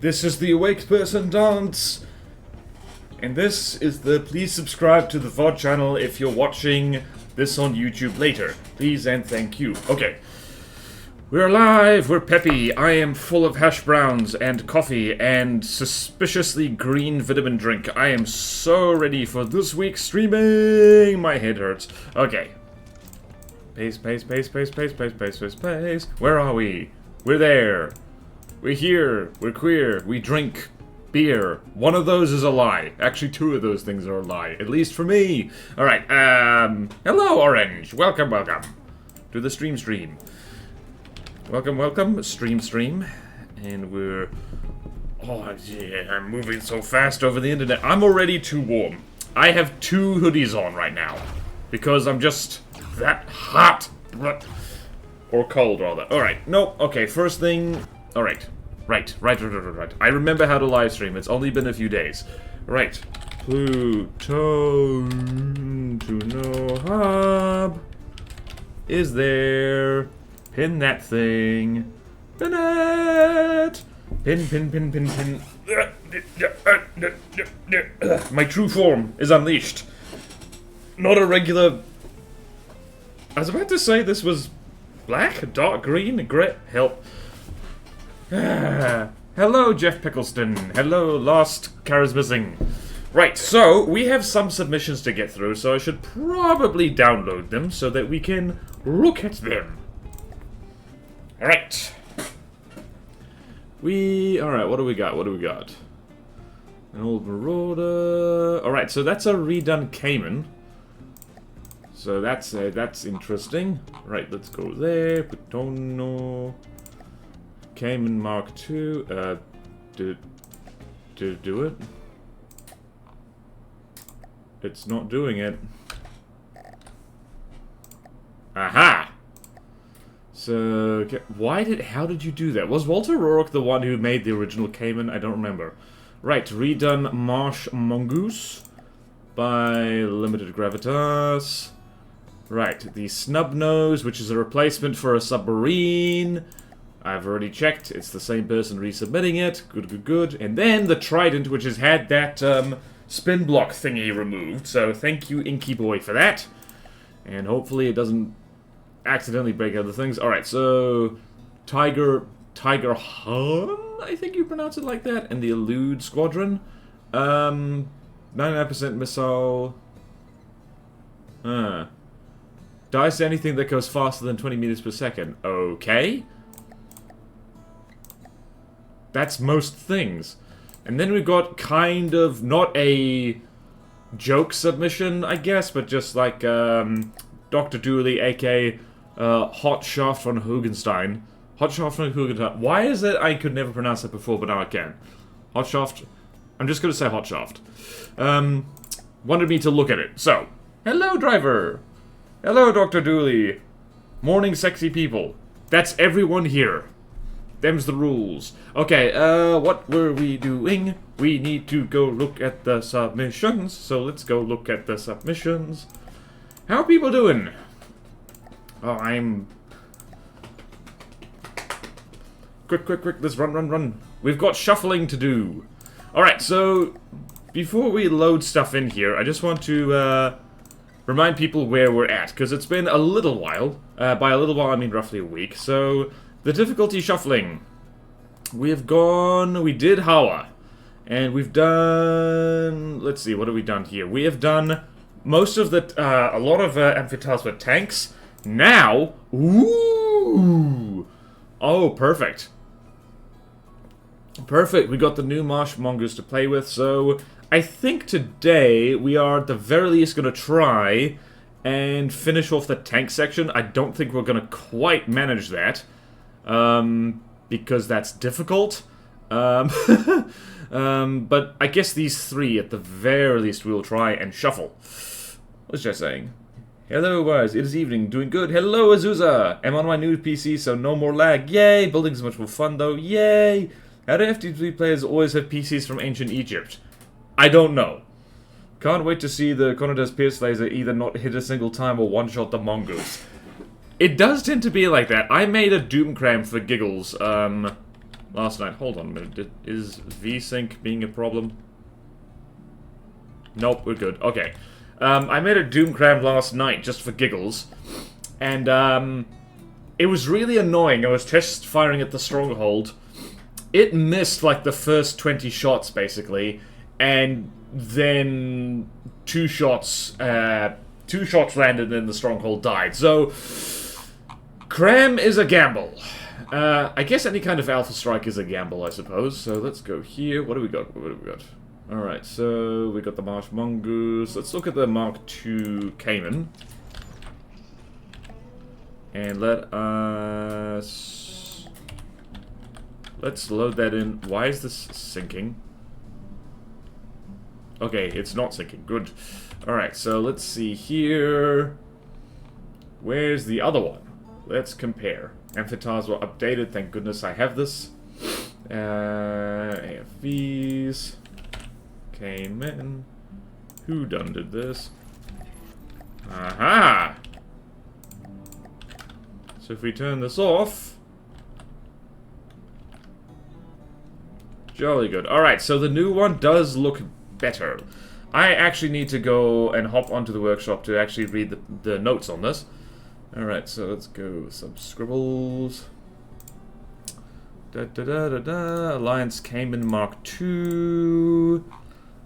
This is the Awake Person Dance. And this is the please subscribe to the VOD channel if you're watching this on YouTube later. Please and thank you. Okay. We're alive, we're peppy. I am full of hash browns and coffee and suspiciously green vitamin drink. I am so ready for this week's streaming. My head hurts. Okay. Pace. Where are we? We're there. We're here. We're queer. We drink beer. One of those is a lie. Actually, two of those things are a lie. At least for me. Alright, hello, Orange. Welcome to the stream. Welcome, stream. And we're... Oh, yeah, I'm moving so fast over the internet. I'm already too warm. I have 2 hoodies on right now. Because I'm just that hot. Or cold, rather. Alright, nope. Okay, first thing... Alright. Right. I remember how to live stream. It's only been a few days. Right. Pluto to no hub is there. Pin that thing. Pin it. Pin. My true form is unleashed. Not a regular... I was about to say this was black, dark green, gray. Help. Hello, Jeff Pickleston. Hello, Lost Cars Missing. Right, so we have some submissions to get through, so I should probably download them so that we can look at them. Alright. Alright, what do we got? An old Marauder. Alright, so that's a redone Cayman. So that's interesting. Right, let's go there. Butono. Cayman Mark II. Do it? It's not doing it. Aha! So, how did you do that? Was Walter Rourke the one who made the original Cayman? I don't remember. Right, redone Marsh Mongoose by Limited Gravitas. Right, the Snub Nose, which is a replacement for a submarine. I've already checked. It's the same person resubmitting it. Good. And then the Trident, which has had that spin block thingy removed. So thank you, Inky Boy, for that. And hopefully it doesn't accidentally break other things. Alright, so Tiger Han, I think you pronounce it like that. And the Elude Squadron. 99% missile. Dies to anything that goes faster than 20 meters per second. Okay. That's most things. And then we've got kind of, not a joke submission, I guess, but just like, Dr. Dooley, aka, Hot Shaft von Haugenstein. Hot Shaft von Haugenstein. Why is it I could never pronounce that before, but now I can? Hot Shaft. I'm just gonna say Hot Shaft. Wanted me to look at it. So, hello, driver. Hello, Dr. Dooley. Morning, sexy people. That's everyone here. Them's the rules. Okay, what were we doing? We need to go look at the submissions. So let's go look at the submissions. How are people doing? Oh, Quick, let's run. We've got shuffling to do. Alright, so before we load stuff in here, I just want to remind people where we're at, because it's been a little while. By a little while, I mean roughly a week. So, the difficulty shuffling. We did Hawa. And we've done... Let's see, what have we done here? We have done most of the... a lot of amphitheaters with tanks. Now... Ooh! Oh, perfect. Perfect, we got the new Marsh Mongoose to play with, so... I think today we are at the very least going to try and finish off the tank section. I don't think we're going to quite manage that. Because that's difficult. But I guess these 3 at the very least we'll try and shuffle. What's just saying? Hello guys, it is evening, doing good. Hello Azusa! I'm on my new PC, so no more lag. Yay! Building's much more fun though. Yay! How do FTP players always have PCs from ancient Egypt? I don't know. Can't wait to see the Conadas Pierce laser either not hit a single time or one-shot the mongoose. It does tend to be like that. I made a Doomcram for giggles, last night. Hold on a minute. Is VSync being a problem? Nope, we're good. Okay. I made a Doom Cram last night just for giggles. And, it was really annoying. I was test firing at the stronghold. It missed, like, the first 20 shots, basically. And then 2 shots landed and the stronghold died. So, Cram is a gamble. I guess any kind of Alpha Strike is a gamble, I suppose. So let's go here. What do we got? What do we got? Alright, so we got the Marsh Mongoose. Let's look at the Mark II Cayman. And let's load that in. Why is this sinking? Okay, it's not sinking. Good. Alright, so let's see here. Where's the other one? Let's compare. Amphitheaters were updated. Thank goodness I have this. AFVs. Came in. Who done did this? Aha! So if we turn this off... Jolly good. Alright, so the new one does look better. I actually need to go and hop onto the workshop to actually read the notes on this. Alright, so let's go some scribbles. Alliance Cayman Mark II.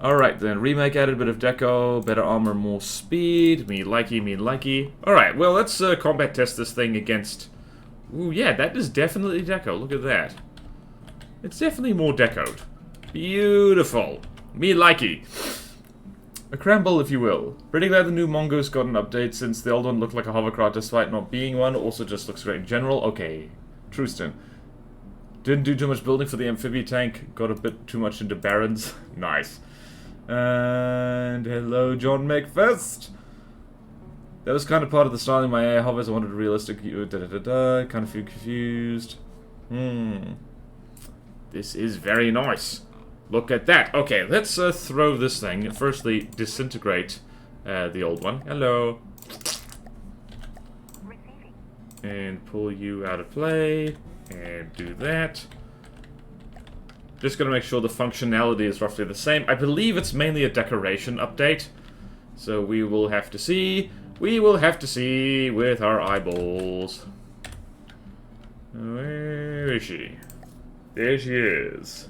Alright then, remake added a bit of deco, better armor, more speed. Me likey, me likey. Alright, well let's combat test this thing against... Ooh yeah, that is definitely deco, look at that. It's definitely more decoed. Beautiful. Me likey. A cramble, if you will. Pretty glad the new Mongoose got an update, since the old one looked like a hovercraft despite not being one. Also just looks great in general. Okay, Truston. Didn't do too much building for the amphibia tank. Got a bit too much into barons. Nice. And hello, John McFest. That was kind of part of the styling of my air hovers. I wanted a realistic... Kind of feel confused. This is very nice. Look at that. Okay, let's throw this thing. Firstly, disintegrate the old one. Hello. And pull you out of play. And do that. Just gonna make sure the functionality is roughly the same. I believe it's mainly a decoration update. So we will have to see. We will have to see with our eyeballs. Where is she? There she is.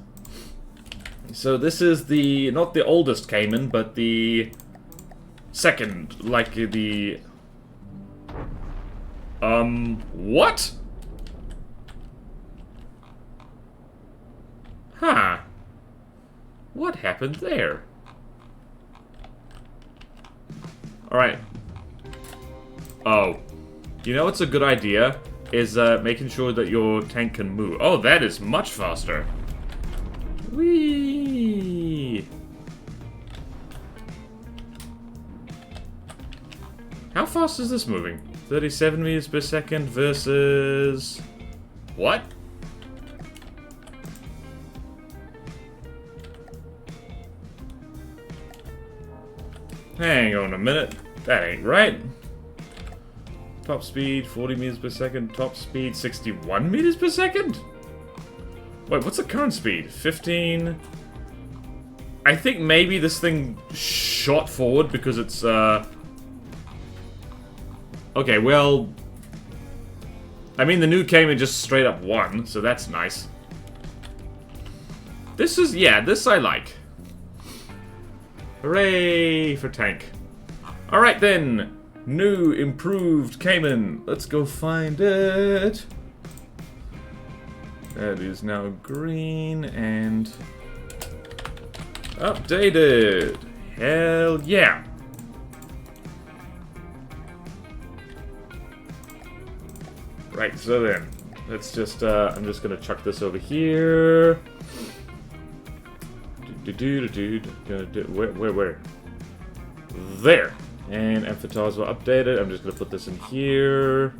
So this is the, not the oldest Cayman, but the second, like the... what? Huh. What happened there? Alright. Oh. You know what's a good idea? Is making sure that your tank can move. Oh, that is much faster. Whee! How fast is this moving? 37 meters per second versus... What? Hang on a minute. That ain't right. Top speed 40 meters per second. Top speed 61 meters per second? Wait, what's the current speed? 15... I think maybe this thing shot forward because it's, Okay, well... I mean, the new Cayman just straight up won, so that's nice. This is... yeah, this I like. Hooray for tank. Alright then. New, improved Cayman. Let's go find it. That is now green and updated. Hell yeah. Right, so then, let's just, I'm just gonna chuck this over here. Where? There. And amphitheaters were updated. I'm just gonna put this in here.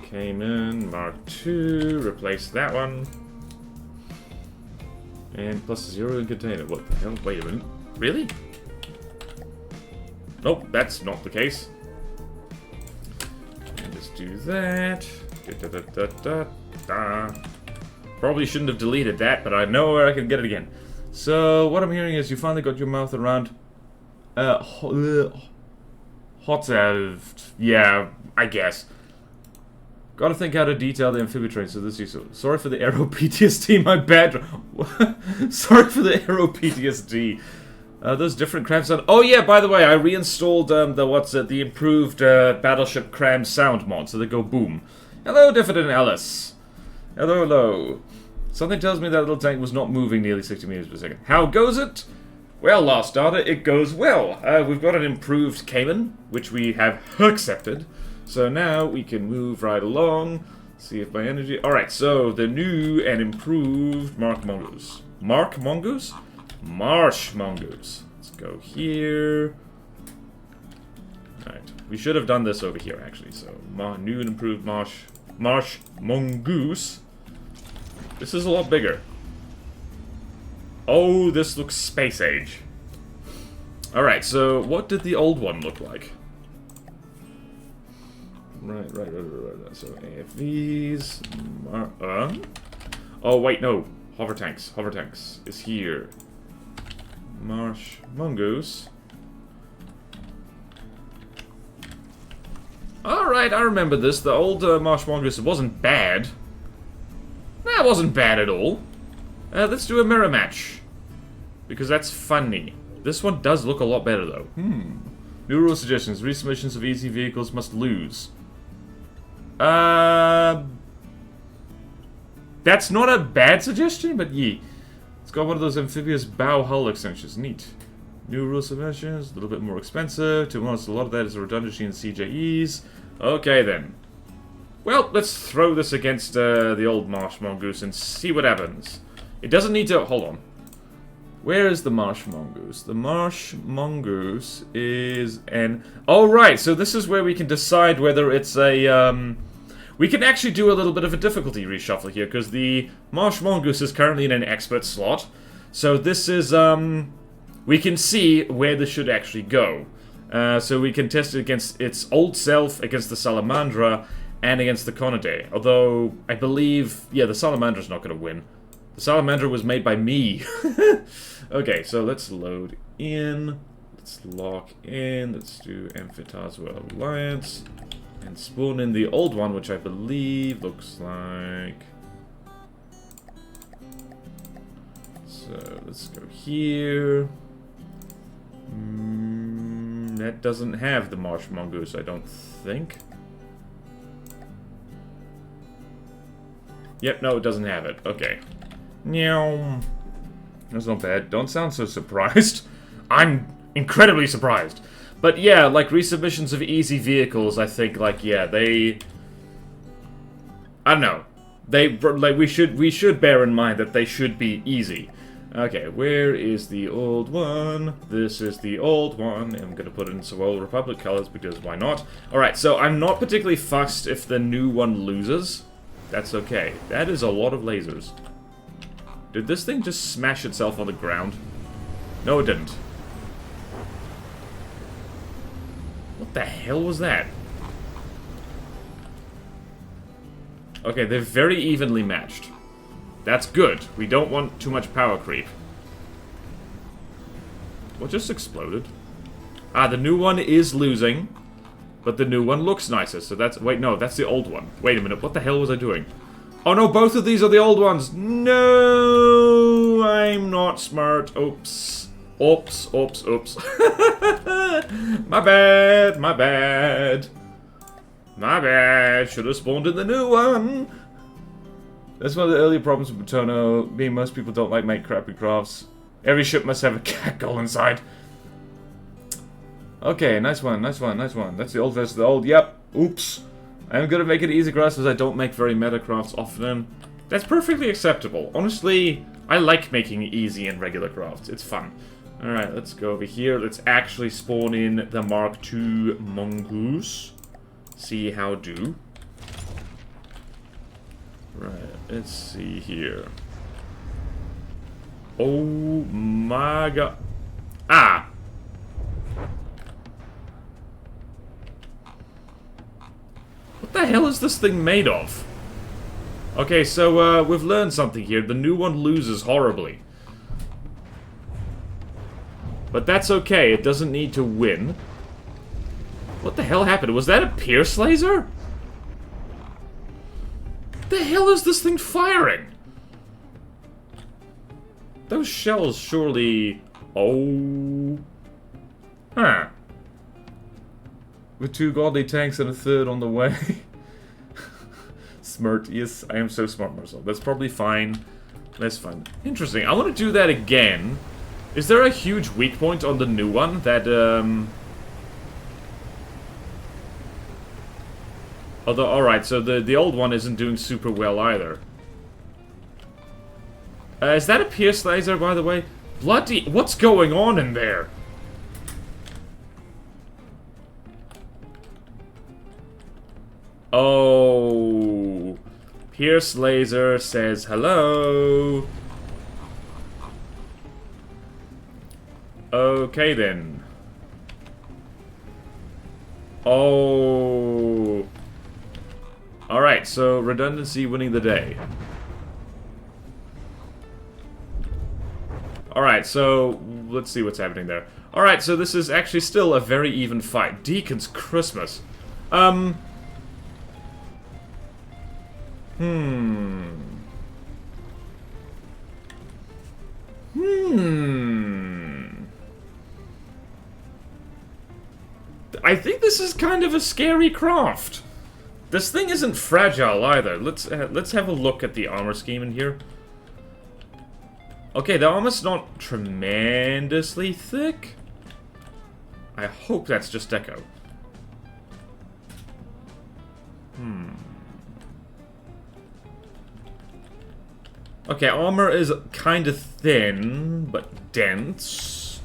Cayman Mark II, replace that one. And plus 0 in container. What the hell? Wait a minute. Really? Nope, that's not the case. And just do that. Probably shouldn't have deleted that, but I know where I can get it again. So, what I'm hearing is you finally got your mouth around... yeah, I guess. Gotta think how to detail the amphibian train, so this is useful. Sorry for the aero PTSD, my bad. Sorry for the aero PTSD. Those different cram sound. Oh yeah, by the way, I reinstalled the improved Battleship cram sound mod, so they go boom. Hello, Diffident Alice. Hello, hello. Something tells me that little tank was not moving nearly 60 meters per second. How goes it? Well, last data, it goes well. We've got an improved Cayman, which we have accepted. So now we can move right along. See if my energy... Alright, so the new and improved Marsh Mongoose. Marsh Mongoose. Let's go here. Alright, we should have done this over here, actually. So, new and improved Marsh Mongoose. This is a lot bigger. Oh, this looks space age. Alright, so what did the old one look like? Right. So AFVs. Oh, wait, no. Hover tanks is here. Marsh Mongoose. Alright, I remember this. The old Marsh Mongoose, it wasn't bad. That wasn't bad at all. Let's do a mirror match. Because that's funny. This one does look a lot better, though. New rule suggestions. Resubmissions of easy vehicles must lose. That's not a bad suggestion, but yeah. It's got one of those amphibious bow hull extensions. Neat. New rule submissions, a little bit more expensive. To be honest, a lot of that is a redundancy in CJEs. Okay, then. Well, let's throw this against the old Marsh Mongoose and see what happens. It doesn't need to... Hold on. Where is the Marsh Mongoose? The Marsh Mongoose is an... Oh, right, so this is where we can decide whether it's a... We can actually do a little bit of a difficulty reshuffle here, because the Marsh Mongoose is currently in an expert slot. So this is, we can see where this should actually go. So we can test it against its old self, against the Salamandra, and against the Conidae. Although, I believe, yeah, the Salamandra's not going to win. The Salamander was made by me. Okay, so let's load in. Let's lock in. Let's do Amphitazwa Alliance. And spawn in the old one, which I believe looks like... So, let's go here. That doesn't have the Marsh Mongoose, I don't think. Yep, no, it doesn't have it. Okay. Meow. That's not bad. Don't sound so surprised. I'm incredibly surprised. But yeah, like, resubmissions of easy vehicles, I think, like, yeah, they... I don't know. They, like, we should bear in mind that they should be easy. Okay, where is the old one? This is the old one. I'm gonna put it in some Old Republic colors, because why not? Alright, so I'm not particularly fussed if the new one loses. That's okay. That is a lot of lasers. Did this thing just smash itself on the ground? No, it didn't. What the hell was that? Okay, they're very evenly matched. That's good. We don't want too much power creep. What just exploded? Ah, the new one is losing. But the new one looks nicer, so that's... Wait, no, that's the old one. Wait a minute, what the hell was I doing? Oh no, both of these are the old ones! No! I'm not smart. Oops. Oops. My bad. Should have spawned in the new one. That's one of the earlier problems with Bruno. Being most people don't like make crappy crafts. Every ship must have a cat goal inside. Okay, nice one. That's the old versus the old. Yep. Oops. I'm gonna make it easy crafts, as I don't make very meta crafts often. That's perfectly acceptable. Honestly, I like making easy and regular crafts. It's fun. Alright, let's go over here. Let's actually spawn in the Mark II Mongoose. See how do. Right, let's see here. Oh my god. Ah! What the hell is this thing made of? Okay, so we've learned something here. The new one loses horribly. But that's okay, it doesn't need to win. What the hell happened? Was that a pierce laser? The hell is this thing firing? Those shells surely... Oh... Huh. With 2 godly tanks and a 3rd on the way. Smart. Yes, I am so smart myself. That's probably fine. That's fine. Interesting. I want to do that again. Is there a huge weak point on the new one that, Although, alright, so the old one isn't doing super well either. Is that a pierce laser, by the way? Bloody... What's going on in there? Oh... Pierce laser says hello. Okay, then. Oh... Alright, so redundancy winning the day. Alright, so let's see what's happening there. Alright, so this is actually still a very even fight. Deacon's Christmas. Hmm. I think this is kind of a scary craft. This thing isn't fragile either. Let's have a look at the armor scheme in here. Okay, the armor's not tremendously thick. I hope that's just deco. Okay, armor is kind of thin, but dense.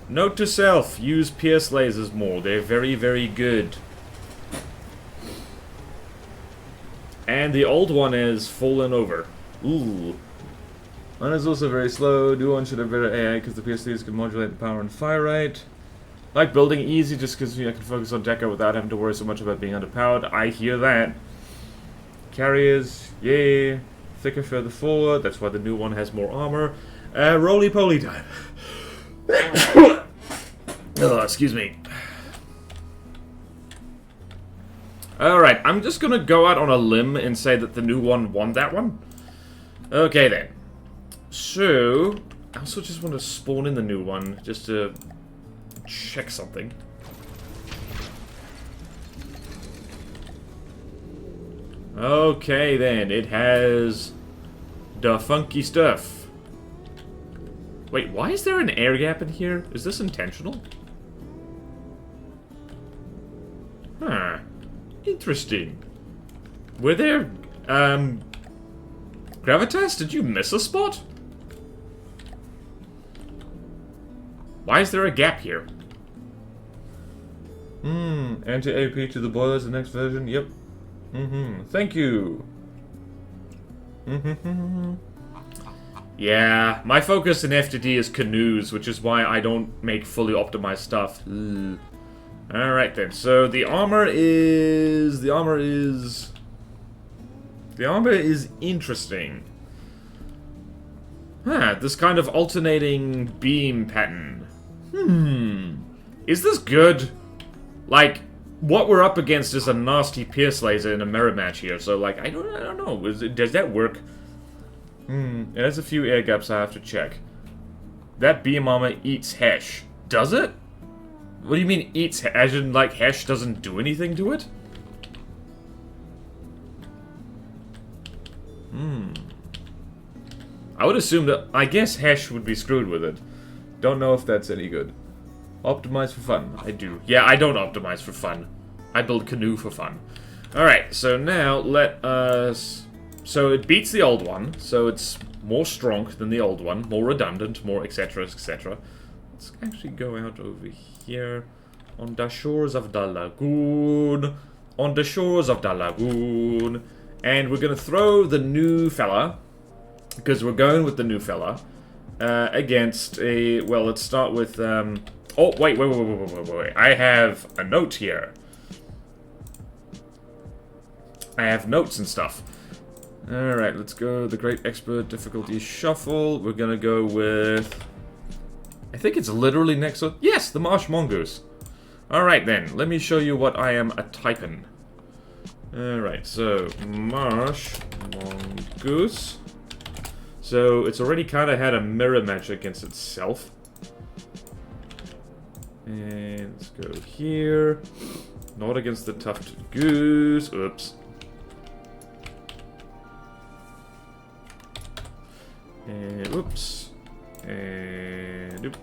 Note to self, use pierce lasers more. They're very, very good. And the old one is fallen over. Ooh. One is also very slow. New one should have better AI because the pierce lasers can modulate the power and fire rate. Like building easy just because I can focus on deco without having to worry so much about being underpowered. I hear that. Carriers, yay. Thicker further forward. That's why the new one has more armor. Roly-poly time. Oh, excuse me. Alright, I'm just gonna go out on a limb and say that the new one won that one. Okay then. So, I also just want to spawn in the new one, just to check something. Okay then, it has the funky stuff. Wait, why is there an air gap in here? Is this intentional? Huh. Interesting. Were there, Gravitas, did you miss a spot? Why is there a gap here? Anti-AP to the boilers, the next version, yep. Thank you. Yeah, my focus in FTD is canoes, which is why I don't make fully optimized stuff. Alright then, so the armor is interesting. Huh, this kind of alternating beam pattern. Is this good? Like, what we're up against is a nasty pierce laser in a mirror match here, so like, I don't know, does that work? It has a few air gaps I have to check. That beam armor eats Hesh. Does it? What do you mean eats, as in like Hesh doesn't do anything to it? I would assume that, I guess Hesh would be screwed with it. Don't know if that's any good. Optimize for fun. I do. Yeah, I don't optimize for fun. I build canoe for fun. Alright, so now let us... So it beats the old one, so it's more strong than the old one, more redundant, more etc, etc. Let's actually go out over here. On the shores of the lagoon. On the shores of the lagoon. And we're gonna throw the new fella, because we're going with the new fella, against a... Well, let's start with Oh, wait. I have a note here. I have notes and stuff. Alright, let's go. The Great Expert difficulty shuffle. We're gonna go with... I think it's literally next to... Yes, the Marsh Mongoose. Alright then, let me show you what I am a-typing. Alright, so Marsh Mongoose. So it's already kind of had a mirror match against itself. And let's go here. Not against the tufted goose. Oops. And whoops. And oop.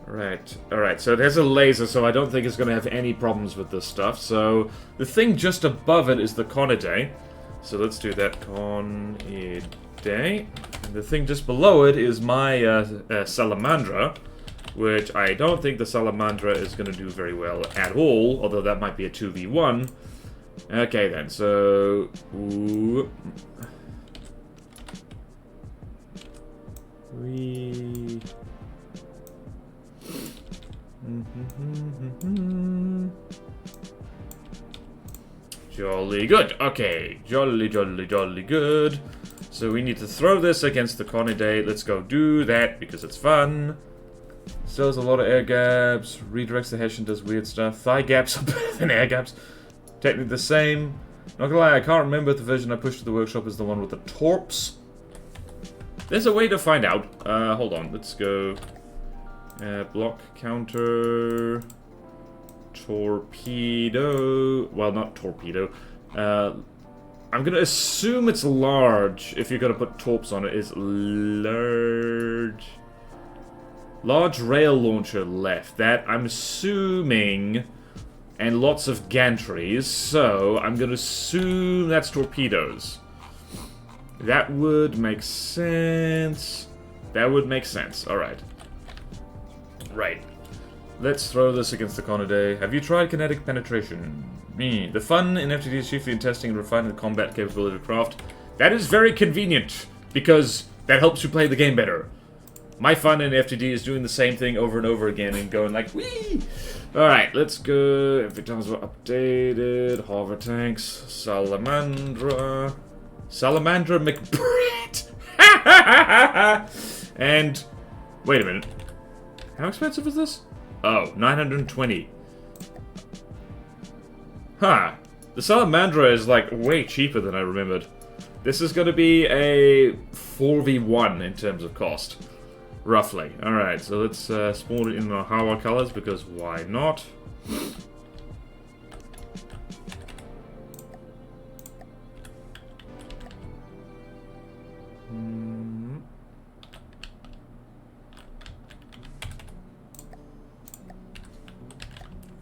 Alright, so it has a laser, so I don't think it's going to have any problems with this stuff. So the thing just above it is the Conidae. So let's do that. Conidae. And the thing just below it is my Salamandra, which I don't think the Salamandra is going to do very well at all, although that might be a 2v1. Okay then, so... Ooh. Jolly good. Okay, jolly good. So we need to throw this against the Conidae. Let's go do that because it's fun. Sells a lot of air gaps. Redirects the Hessian, does weird stuff. Thigh gaps are better than air gaps. Technically the same. Not gonna lie, I can't remember if the version I pushed to the workshop is the one with the torps. There's a way to find out. Hold on, let's go. Block counter. Torpedo. Well, not torpedo. I'm gonna assume it's large. If you're gonna put torps on it, is large. Large rail launcher left. That I'm assuming, and lots of gantries. So I'm gonna assume that's torpedoes. That would make sense. That would make sense. Alright. Right. Let's throw this against the Conidae. Have you tried kinetic penetration? The fun in FTD is chiefly in testing and refining the combat capability of craft. That is very convenient, because that helps you play the game better. My fun in FTD is doing the same thing over and over again and going like, whee! Alright, let's go. Every time's updated. Hover tanks. Salamandra. Salamandra McBrit! And, wait a minute. How expensive is this? Oh, 920. Huh. The Salamandra is like way cheaper than I remembered. This is going to be a 4v1 in terms of cost. Roughly. Alright, so let's spawn it in the Hawa colors because why not?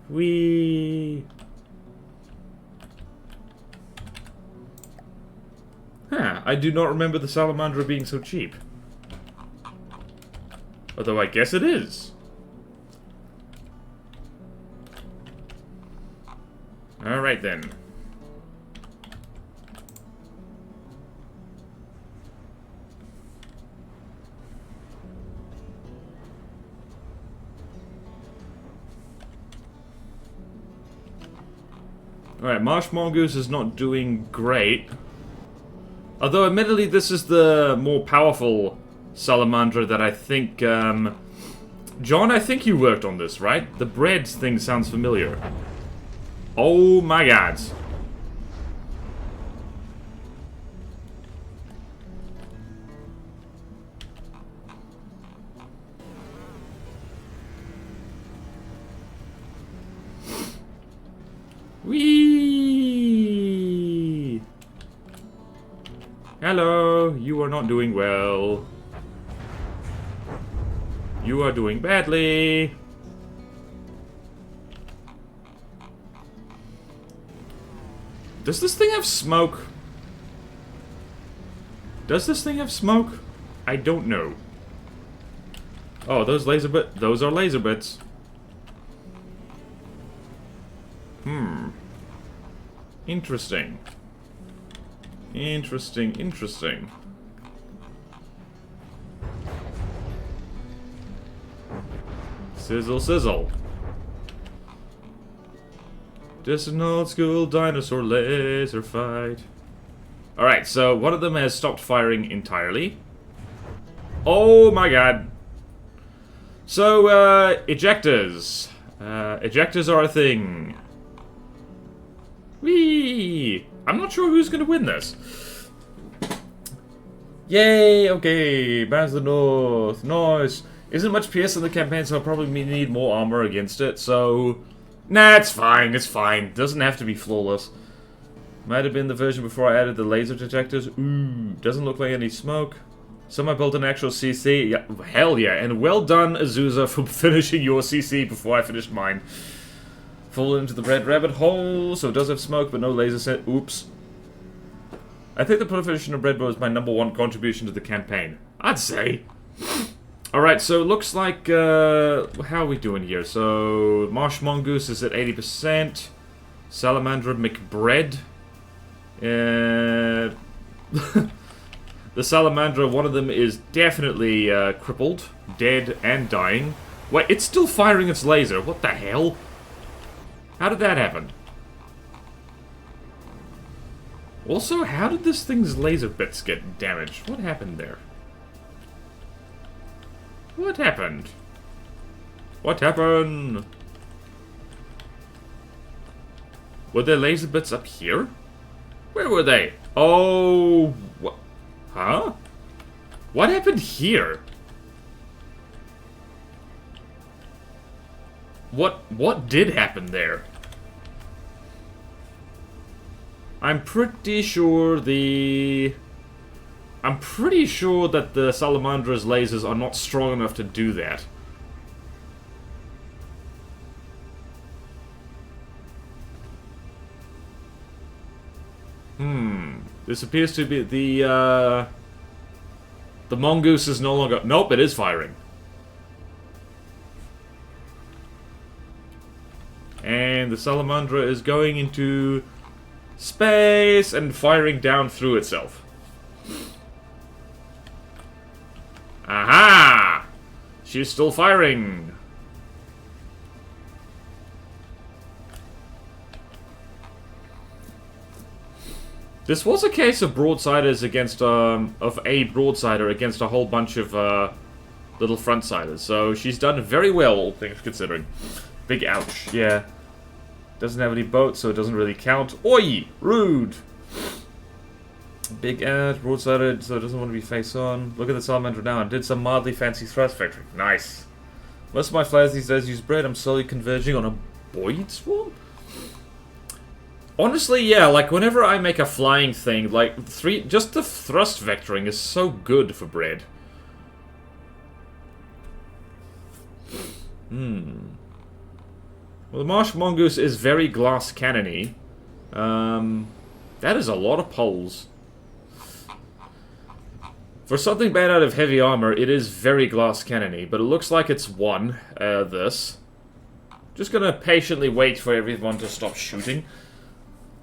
Whee! Huh, I do not remember the Salamandra being so cheap. Although I guess it is. Alright then. Alright, Marsh Mongoose is not doing great. Although, admittedly, this is the more powerful Salamandra that I think, John, I think you worked on this, right? The bread thing sounds familiar. Oh my god. Whee! Hello, you are not doing well. You are doing badly. Does this thing have smoke? Does this thing have smoke? I don't know. Oh, those are laser bits. Interesting. Sizzle, sizzle. Just an old school dinosaur laser fight. Alright, so one of them has stopped firing entirely. Oh my god. So, ejectors. Ejectors are a thing. Whee! I'm not sure who's gonna win this. Yay! Okay, Bounce the North. Nice. Isn't much PS in the campaign, so I'll probably need more armor against it, so... Nah, it's fine, it's fine. Doesn't have to be flawless. Might have been the version before I added the laser detectors. Ooh, doesn't look like any smoke. So I built an actual CC. Yeah, hell yeah. And well done, Azusa, for finishing your CC before I finished mine. Fall into the red rabbit hole. So it does have smoke, but no laser set. Oops. I think the proliferation of Red Bull is my #1 contribution to the campaign. I'd say. Alright, so it looks like, how are we doing here? So, Marsh Mongoose is at 80%. Salamandra McBread. The Salamandra, one of them is definitely crippled, dead, and dying. Wait, it's still firing its laser. What the hell? How did that happen? Also, how did this thing's laser bits get damaged? What happened there? What happened? What happened? Were there laser bits up here? Where were they? Oh... What? Huh? What happened here? What did happen there? I'm pretty sure that the Salamandra's lasers are not strong enough to do that. This appears to be the Mongoose is no longer... Nope, it is firing. And the Salamandra is going into space and firing down through itself. Aha! She's still firing. This was a case of broadsiders against, of a broadsider against a whole bunch of, little frontsiders. So she's done very well, all things considering. Big ouch, yeah. Doesn't have any boats, so it doesn't really count. Oi! Rude! Big ouch, broadsided, so it doesn't want to be face on. Look at the Salamander now, and did some mildly fancy thrust vectoring. Nice. Most of my flares these days use bread. I'm slowly converging on a Boyd swarm? Honestly, yeah, like, whenever I make a flying thing, like, just the thrust vectoring is so good for bread. Well, the Marsh Mongoose is very glass cannon-y. That is a lot of poles. For something made out of heavy armor, it is very glass cannon-y, but it looks like it's won, this. Just gonna patiently wait for everyone to stop shooting.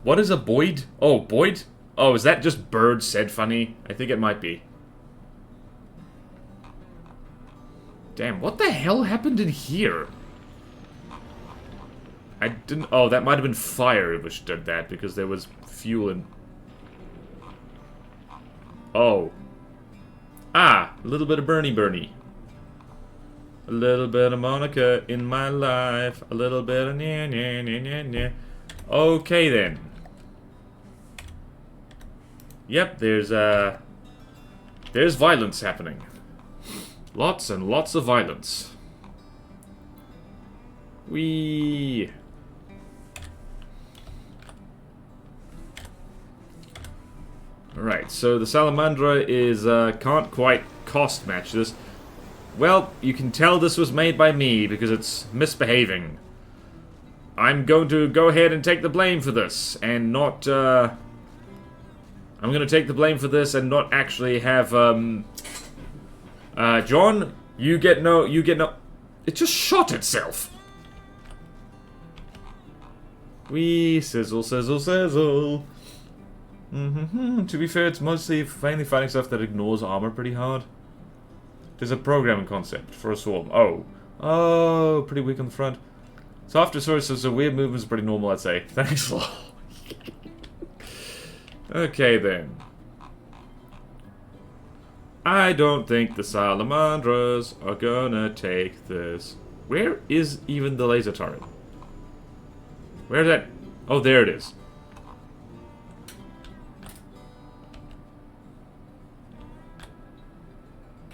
What is a Boyd? Oh, Boyd? Oh, is that just bird said funny? I think it might be. Damn, what the hell happened in here? I didn't... Oh, that might have been fire which did that, because there was fuel in... Oh. Ah, a little bit of Bernie. A little bit of Monica in my life. A little bit of nya. Okay, then. Yep, there's violence happening. Lots and lots of violence. Whee! Alright, so the Salamandra is, can't quite cost match this. Well, you can tell this was made by me, because it's misbehaving. I'm going to go ahead and take the blame for this, and not, I'm gonna take the blame for this and not actually have, John, you get no... It just shot itself! Wee, sizzle, sizzle, sizzle. To be fair, it's mostly mainly fighting stuff that ignores armor pretty hard. There's a programming concept for a swarm. Oh. Oh, pretty weak on the front. Softer sources, so weird movements pretty normal, I'd say. Thanks a lot. Okay, then. I don't think the salamandras are gonna take this. Where is even the laser turret? Where's that? Oh, there it is.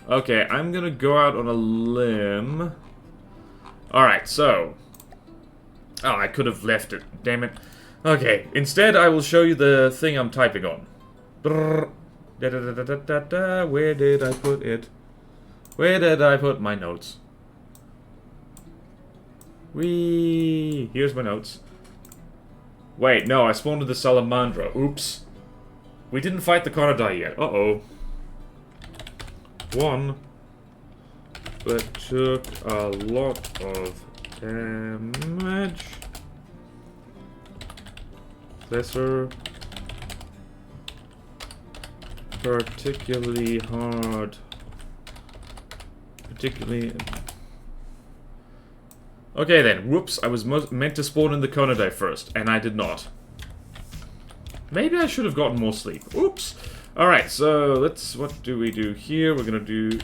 Okay, I'm gonna go out on a limb. Alright, so... Oh, I could have left it. Damn it. Okay, instead I will show you the thing I'm typing on. Brrr. Da, da, da, da, da, da. Where did I put it? Where did I put my notes? Whee! Here's my notes. Wait, no, I spawned with the Salamandra. Oops. We didn't fight the Conodai yet. Uh-oh. One. But took a lot of damage. Lesser. Particularly hard. Particularly... Okay then, whoops, I was meant to spawn in the Conodai first, and I did not. Maybe I should have gotten more sleep. Oops! Alright, so let's... What do we do here? We're gonna do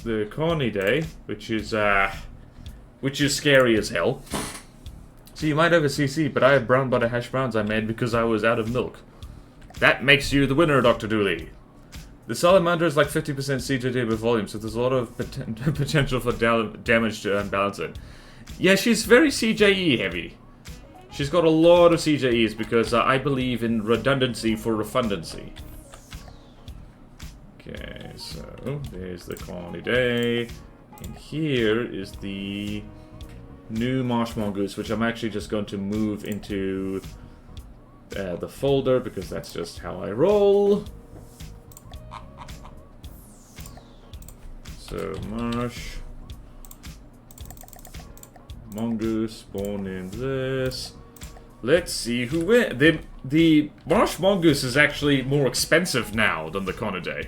the Conodai, which is scary as hell. So you might have a CC, but I have brown butter hash browns I made because I was out of milk. That makes you the winner, Dr. Dooley. The Salamander is like 50% CJD by volume, so there's a lot of potential for damage to unbalance it. Yeah, she's very CJE heavy. She's got a lot of CJEs because I believe in redundancy for refundancy. Okay, so there's the Conodai. And here is the new Marsh Mongoose, which I'm actually just going to move into the folder because that's just how I roll. So Marsh Mongoose, spawn in this. Let's see who wins. The Marsh Mongoose is actually more expensive now than the Conodai.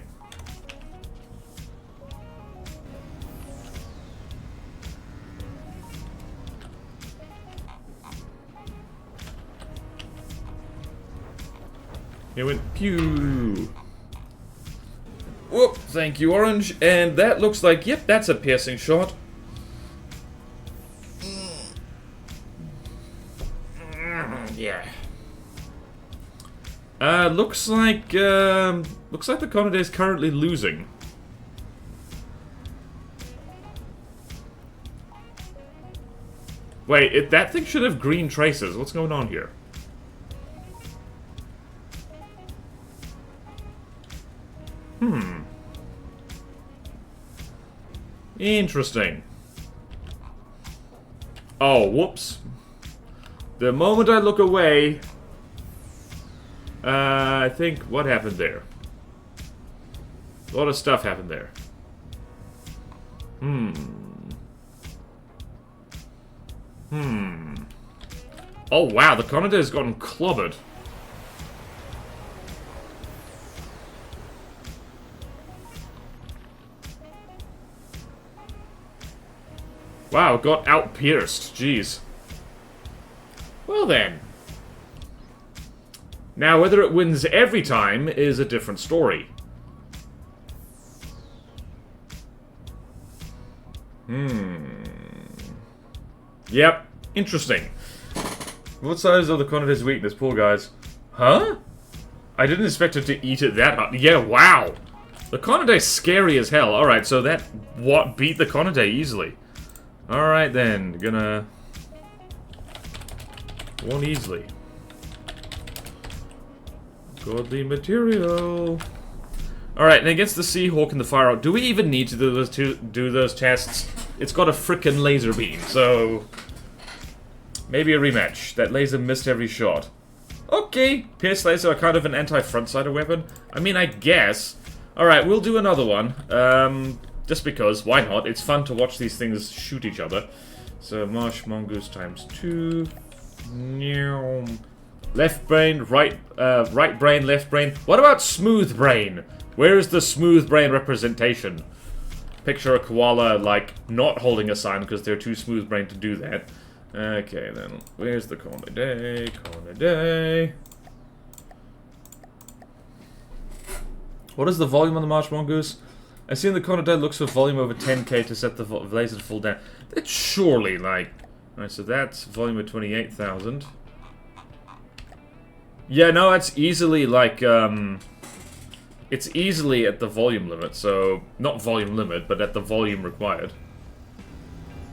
It went pew. Whoop, thank you, Orange. And that looks like, yep, that's a piercing shot. Yeah. Looks like the Conodai is currently losing. Wait, that thing should have green traces. What's going on here? Interesting. Oh, whoops. The moment I look away, I think, what happened there? A lot of stuff happened there. Oh wow, the Conodai has gotten clobbered. Wow, it got out-pierced. Jeez. Well then. Now, whether it wins every time is a different story. Yep. Interesting. What size of the Conodai's weakness? Poor guys. Huh? I didn't expect it to eat it that hard. Yeah, wow. The Conodai's scary as hell. Alright, so that beat the Conodai easily. Alright then, gonna... Won easily. Godly material. Alright, and against the Seahawk and the Fire, do we even need to do those tests? It's got a frickin' laser beam, so... Maybe a rematch. That laser missed every shot. Okay, Pierce Laser are kind of an anti-front-sider weapon. I mean, I guess. Alright, we'll do another one. Just because, why not? It's fun to watch these things shoot each other. So, Marsh Mongoose times 2. Left brain, right brain, left brain. What about smooth brain? Where is the smooth brain representation? picture a koala, like, not holding a sign because they're too smooth-brained to do that. Okay, then. Where's the corner day? Corner day. What is the volume on the March Mongoose? I see in the corner day looks for volume over 10k to set the laser to full down. That's surely, like... Alright, so that's volume of 28,000. Yeah, no, that's easily, like, it's easily at the volume limit, so... Not volume limit, but at the volume required.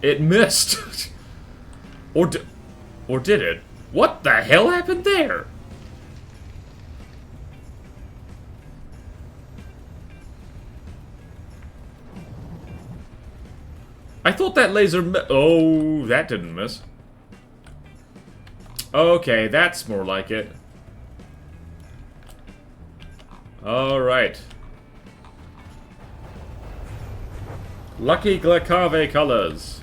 It missed! Or did it? What the hell happened there? I thought that laser oh, that didn't miss. Okay, that's more like it. Alright. Lucky Glacave colors.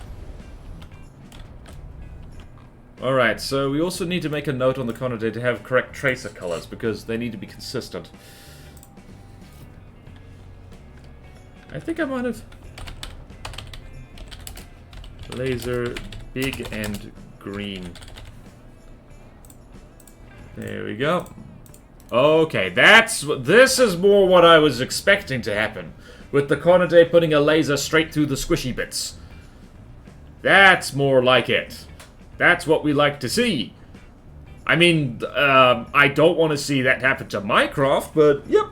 Alright, so we also need to make a note on the corner day to have correct tracer colors, because they need to be consistent. I think I might have... Laser, big and green. There we go. Okay, this is more what I was expecting to happen. With the corner day putting a laser straight through the squishy bits. That's more like it. That's what we like to see. I mean, I don't want to see that happen to Minecraft, but yep.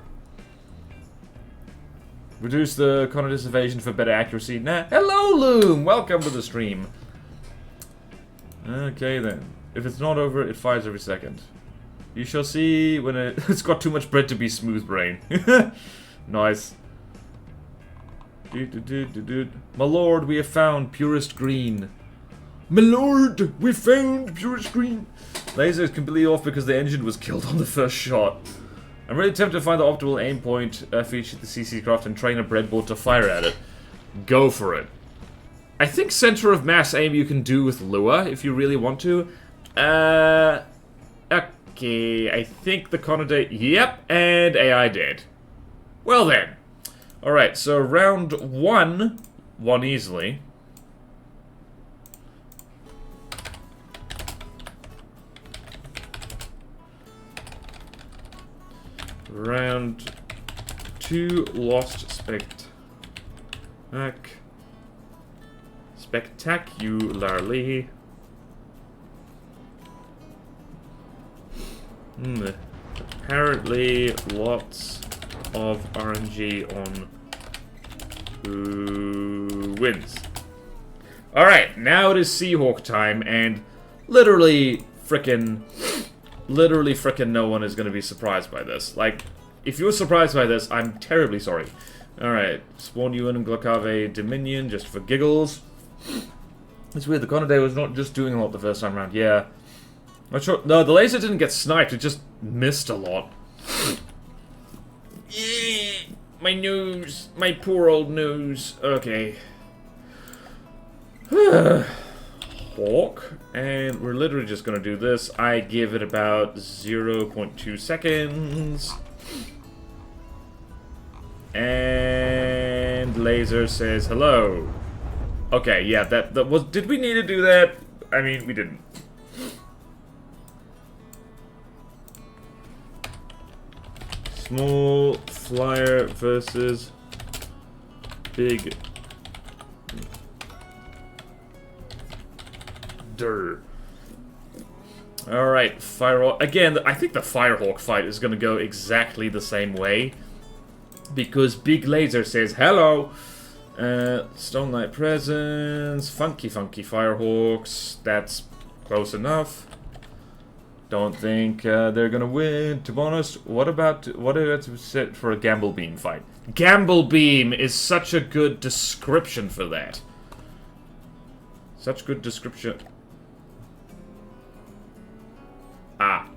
Reduce the corner evasion for better accuracy. Nah. Hello, Loom! Welcome to the stream. Okay, then. If it's not over, it fires every second. You shall see when it's got too much bread to be smooth brain. Nice. My lord, we have found purest green. My lord, we found purest green. Laser is completely off because the engine was killed on the first shot. I'm really tempted to find the optimal aim point for each of the CC craft and train a breadboard to fire at it. Go for it. I think center of mass aim you can do with Lua if you really want to. Okay, I think the Conade... Yep, and AI dead. Well then. Alright, so round one won easily. Round 2 lost spectacularly. Apparently lots of RNG on who wins. Alright, now it is Seahawk time, and literally frickin' no one is going to be surprised by this. Like, if you're surprised by this, I'm terribly sorry. Alright, spawn you in Glocave Dominion just for giggles. It's weird, the Conade was not just doing a lot the first time around. Yeah. Not sure. No, the laser didn't get sniped, it just missed a lot. My nose. My poor old nose. Okay. Hawk. And we're literally just gonna do this. I give it about 0.2 seconds. And laser says hello. Okay, yeah, that was... Did we need to do that? I mean, we didn't. Small flyer versus big... Durr. Alright, Firehawk. Again, I think the Firehawk fight is gonna go exactly the same way. Because Big Laser says hello. Stone Knight Presence. Funky Firehawks. That's close enough. Don't think they're gonna win. To be honest, what about set for a Gamble Beam fight? Gamble Beam is such a good description for that. Such good description. Ah.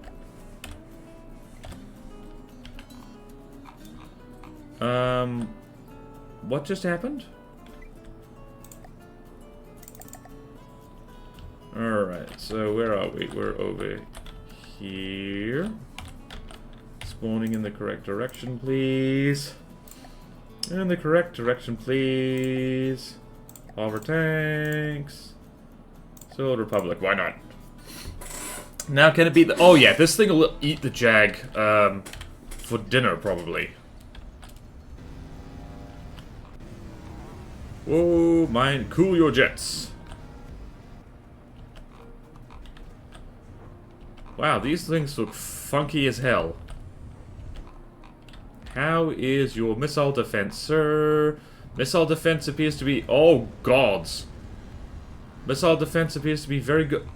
What just happened? Alright, so where are we? We're over here. Spawning in the correct direction, please. In the correct direction, please. Over tanks. So Republic, why not? Now can it be the... Oh yeah, this thing will eat the Jag for dinner, probably. Whoa, mine, cool your jets. Wow, these things look funky as hell. How is your missile defense, sir? Missile defense appears to be... Oh, gods. Missile defense appears to be very good.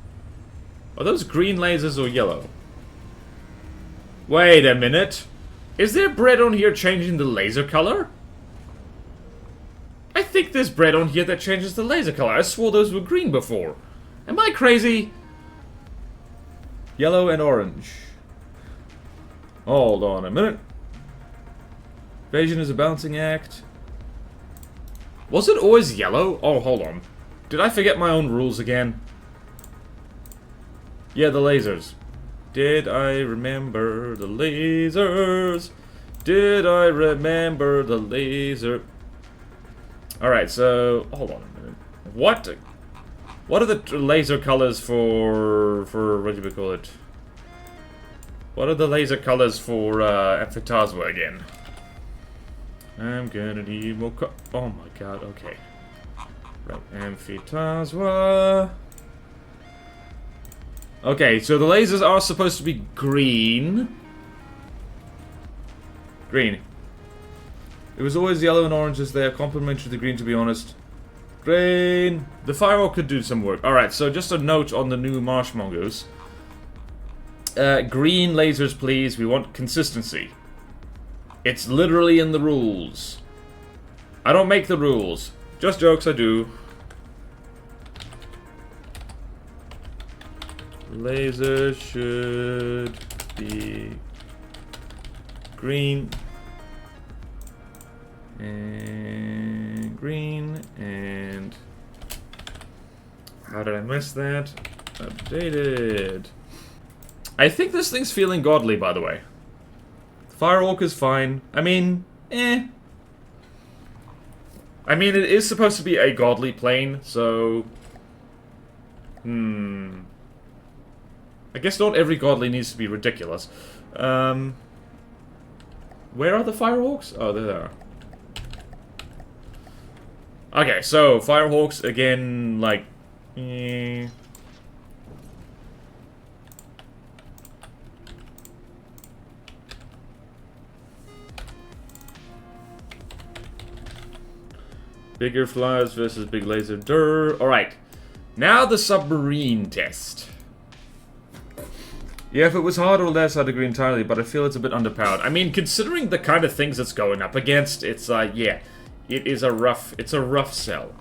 Are those green lasers or yellow? Wait a minute. Is there bread on here changing the laser color? I think there's bread on here that changes the laser color. I swore those were green before. Am I crazy? Yellow and orange. Hold on a minute. Invasion is a balancing act. Was it always yellow? Oh, hold on. Did I forget my own rules again? Yeah, the lasers. Did I remember the lasers? Did I remember the laser? Alright, so... Hold on a minute. What are the laser colors for... What do we call it? What are the laser colors for Amphitasma again? I'm gonna need more oh my god, okay. Right, Amphitasma. Okay, so the lasers are supposed to be green. Green. It was always yellow and oranges there, complementary to the green, to be honest. Green. The firewall could do some work. Alright, so just a note on the new Marshmongers. Green lasers, please. We want consistency. It's literally in the rules. I don't make the rules. Just jokes, I do. Laser should be green. And green. And... How did I miss that? Updated. I think this thing's feeling godly, by the way. Firewalk is fine. I mean, eh. I mean, it is supposed to be a godly plane, so... I guess not every godly needs to be ridiculous. Where are the Firehawks? Oh, there they are. Okay, so, Firehawks, again, like... Eh. Bigger flyers versus big laser. Alright. Now the submarine test. Yeah, if it was hard or less, I'd agree entirely, but I feel it's a bit underpowered. I mean, considering the kind of things it's going up against, it's yeah. It is a rough sell.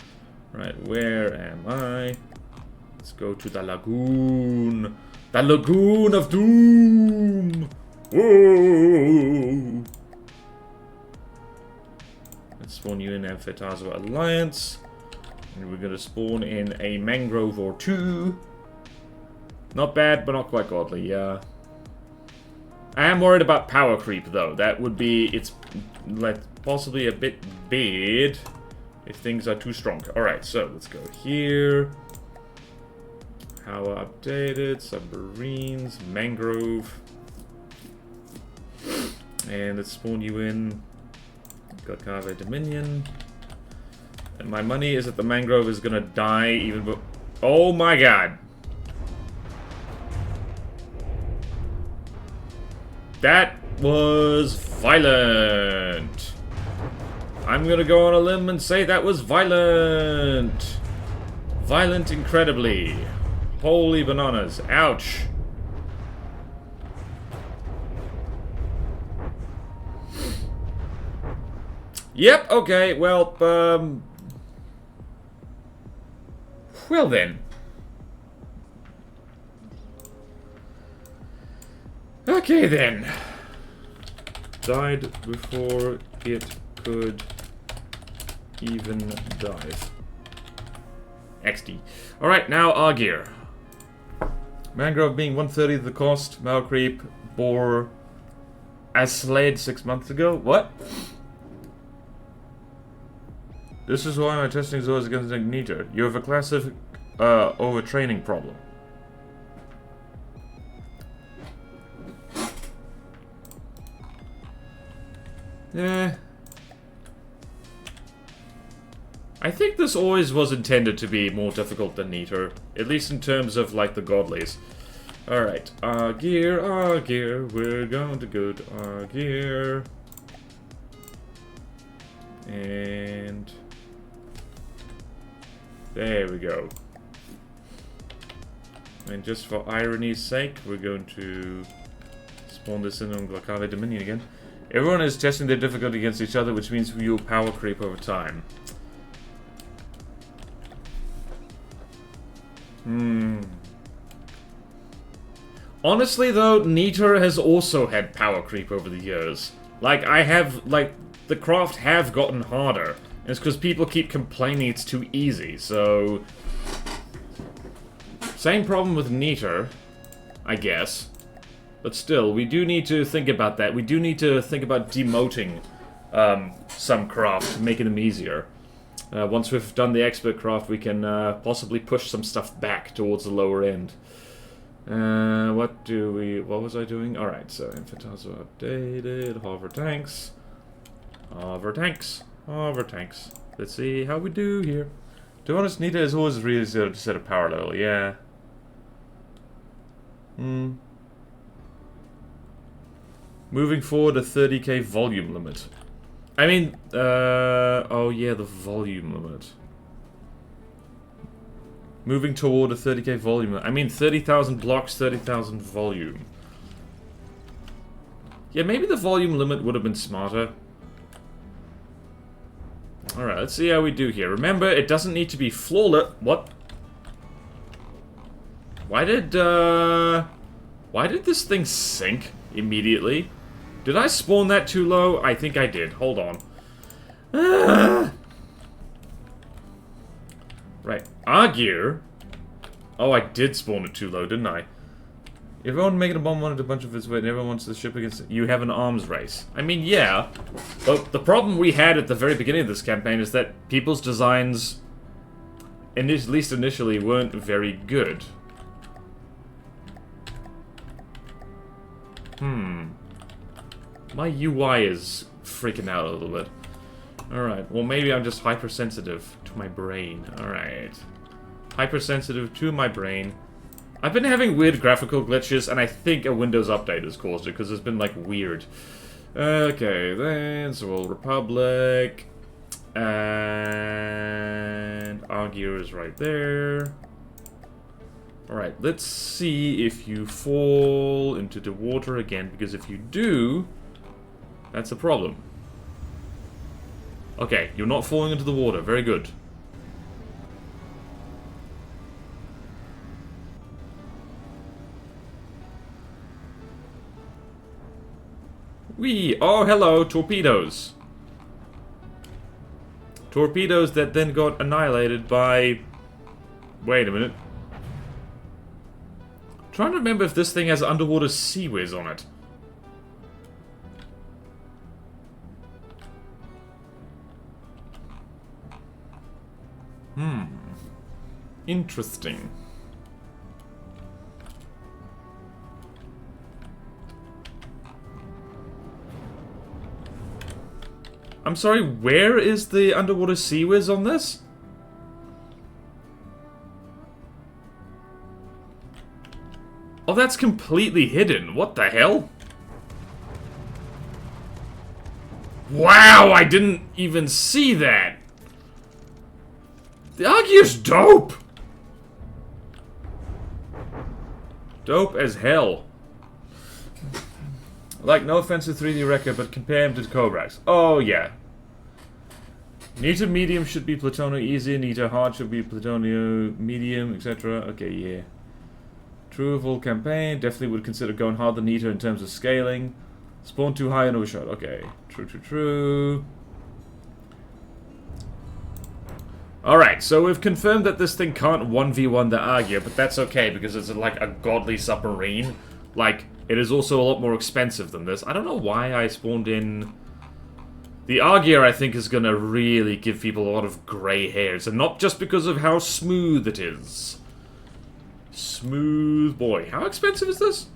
Right, where am I? Let's go to the lagoon. The lagoon of doom! Whoa! Let's spawn you in Amphitasma Alliance. And we're gonna spawn in a mangrove or two. Not bad, but not quite godly, yeah. I am worried about power creep, though. That would be... It's like, possibly a bit bad if things are too strong. Alright, so let's go here. Power updated. Submarines. Mangrove. And let's spawn you in. Got Cave Dominion. And my money is that the mangrove is gonna die even but... Oh my god! That was violent. I'm gonna go on a limb and say that was violent. Violent incredibly. Holy bananas. Ouch. Yep, okay, well, well then. Okay then. Died before it could even dive. XD. Alright, now our gear. Mangrove being 1/30 of the cost. Mal creep bore as sled 6 months ago. What? This is why my testing is always against Niter. You have a classic overtraining problem. Yeah. I think this always was intended to be more difficult than Niter. At least in terms of, like, the godlies. Alright. Our gear. We're going to go to our gear. And... there we go. And just for irony's sake, we're going to spawn this in on Glacave Dominion again. Everyone is testing their difficulty against each other, which means we will power creep over time. Honestly, though, Niter has also had power creep over the years. Like, the craft have gotten harder. And it's because people keep complaining it's too easy, so... same problem with Niter, I guess. But still, we do need to think about that. We do need to think about demoting some craft, making them easier. Once we've done the expert craft, we can possibly push some stuff back towards the lower end. What was I doing? Alright, so infantiles are updated. Hover tanks. Hover tanks. Hover tanks. Let's see how we do here. To be honest, Nita is always really good to set a power level, yeah. Moving forward a 30k volume limit. I mean, oh yeah, the volume limit. Moving toward a 30k volume. I mean, 30,000 blocks, 30,000 volume. Yeah, maybe the volume limit would have been smarter. Alright, let's see how we do here. Remember, it doesn't need to be flawless. What? Why did this thing sink immediately? Did I spawn that too low? I think I did. Hold on. Right. Our gear. Oh, I did spawn it too low, didn't I? Everyone making a bomb wanted a bunch of its weight, and everyone wants the ship against it. You have an arms race. I mean, yeah. But the problem we had at the very beginning of this campaign is that people's designs, at least initially, weren't very good. My UI is freaking out a little bit. Alright, well maybe I'm just hypersensitive to my brain. Alright. Hypersensitive to my brain. I've been having weird graphical glitches, and I think a Windows update has caused it, because it's been, like, weird. Okay, then, so Old Republic. And our gear is right there. Alright, let's see if you fall into the water again, because if you do, that's a problem. Okay, you're not falling into the water. Very good. Oh, hello, torpedoes. Torpedoes that then got annihilated by... wait a minute. I'm trying to remember if this thing has underwater sea whiz on it. Interesting. I'm sorry, where is the underwater sea whiz on this? Oh, that's completely hidden. What the hell? Wow, I didn't even see that. The Argue's dope. Dope as hell. Like, no offense to 3D Record, but compare him to Cobrax. Oh, yeah. Nita medium should be Plutonio easy, Nita hard should be Plutonio medium, etc. Okay, yeah. True full campaign, definitely would consider going hard than Nita in terms of scaling. Spawn too high and overshot. Okay, true. Alright, so we've confirmed that this thing can't 1v1 the Argia, but that's okay because it's like a godly submarine. Like, it is also a lot more expensive than this. I don't know why I spawned in The Argeir, I think, is gonna really give people a lot of grey hairs, and not just because of how smooth it is. Smooth boy. How expensive is this?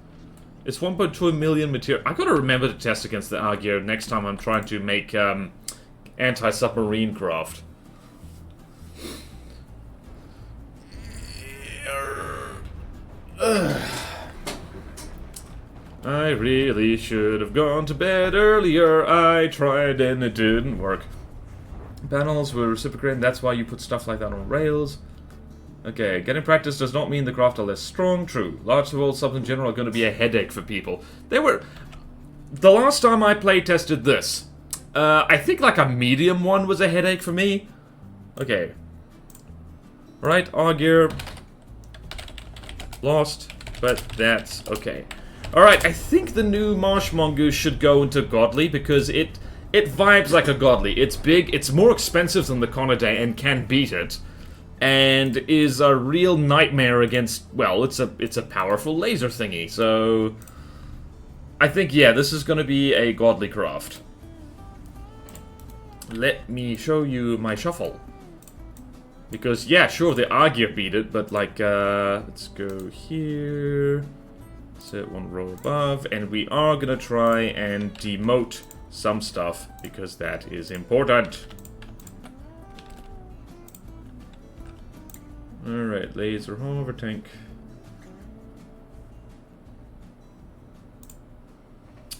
It's 1.2 million material. I gotta remember to test against the Argeir next time I'm trying to make anti-submarine craft. I really should have gone to bed earlier. I tried and it didn't work. Panels were reciprocating, that's why you put stuff like that on rails. Okay, getting practice does not mean the craft are less strong. True. Large world subs in general are going to be a headache for people. They were... The last time I playtested this, I think like a medium one was a headache for me. Okay. Right, Argeir. Lost, but that's okay. Alright, I think the new Marsh Mongoose should go into Godly, because it vibes like a Godly. It's big, it's more expensive than the Conaday and can beat it. And is a real nightmare against, well, it's a powerful laser thingy, so... I think, yeah, this is gonna be a Godly craft. Let me show you my shuffle. Because, yeah, sure, the Argeir beat it, but, like, let's go here... Set one row above, and we are gonna try and demote some stuff, because that is important. Alright, laser hover tank.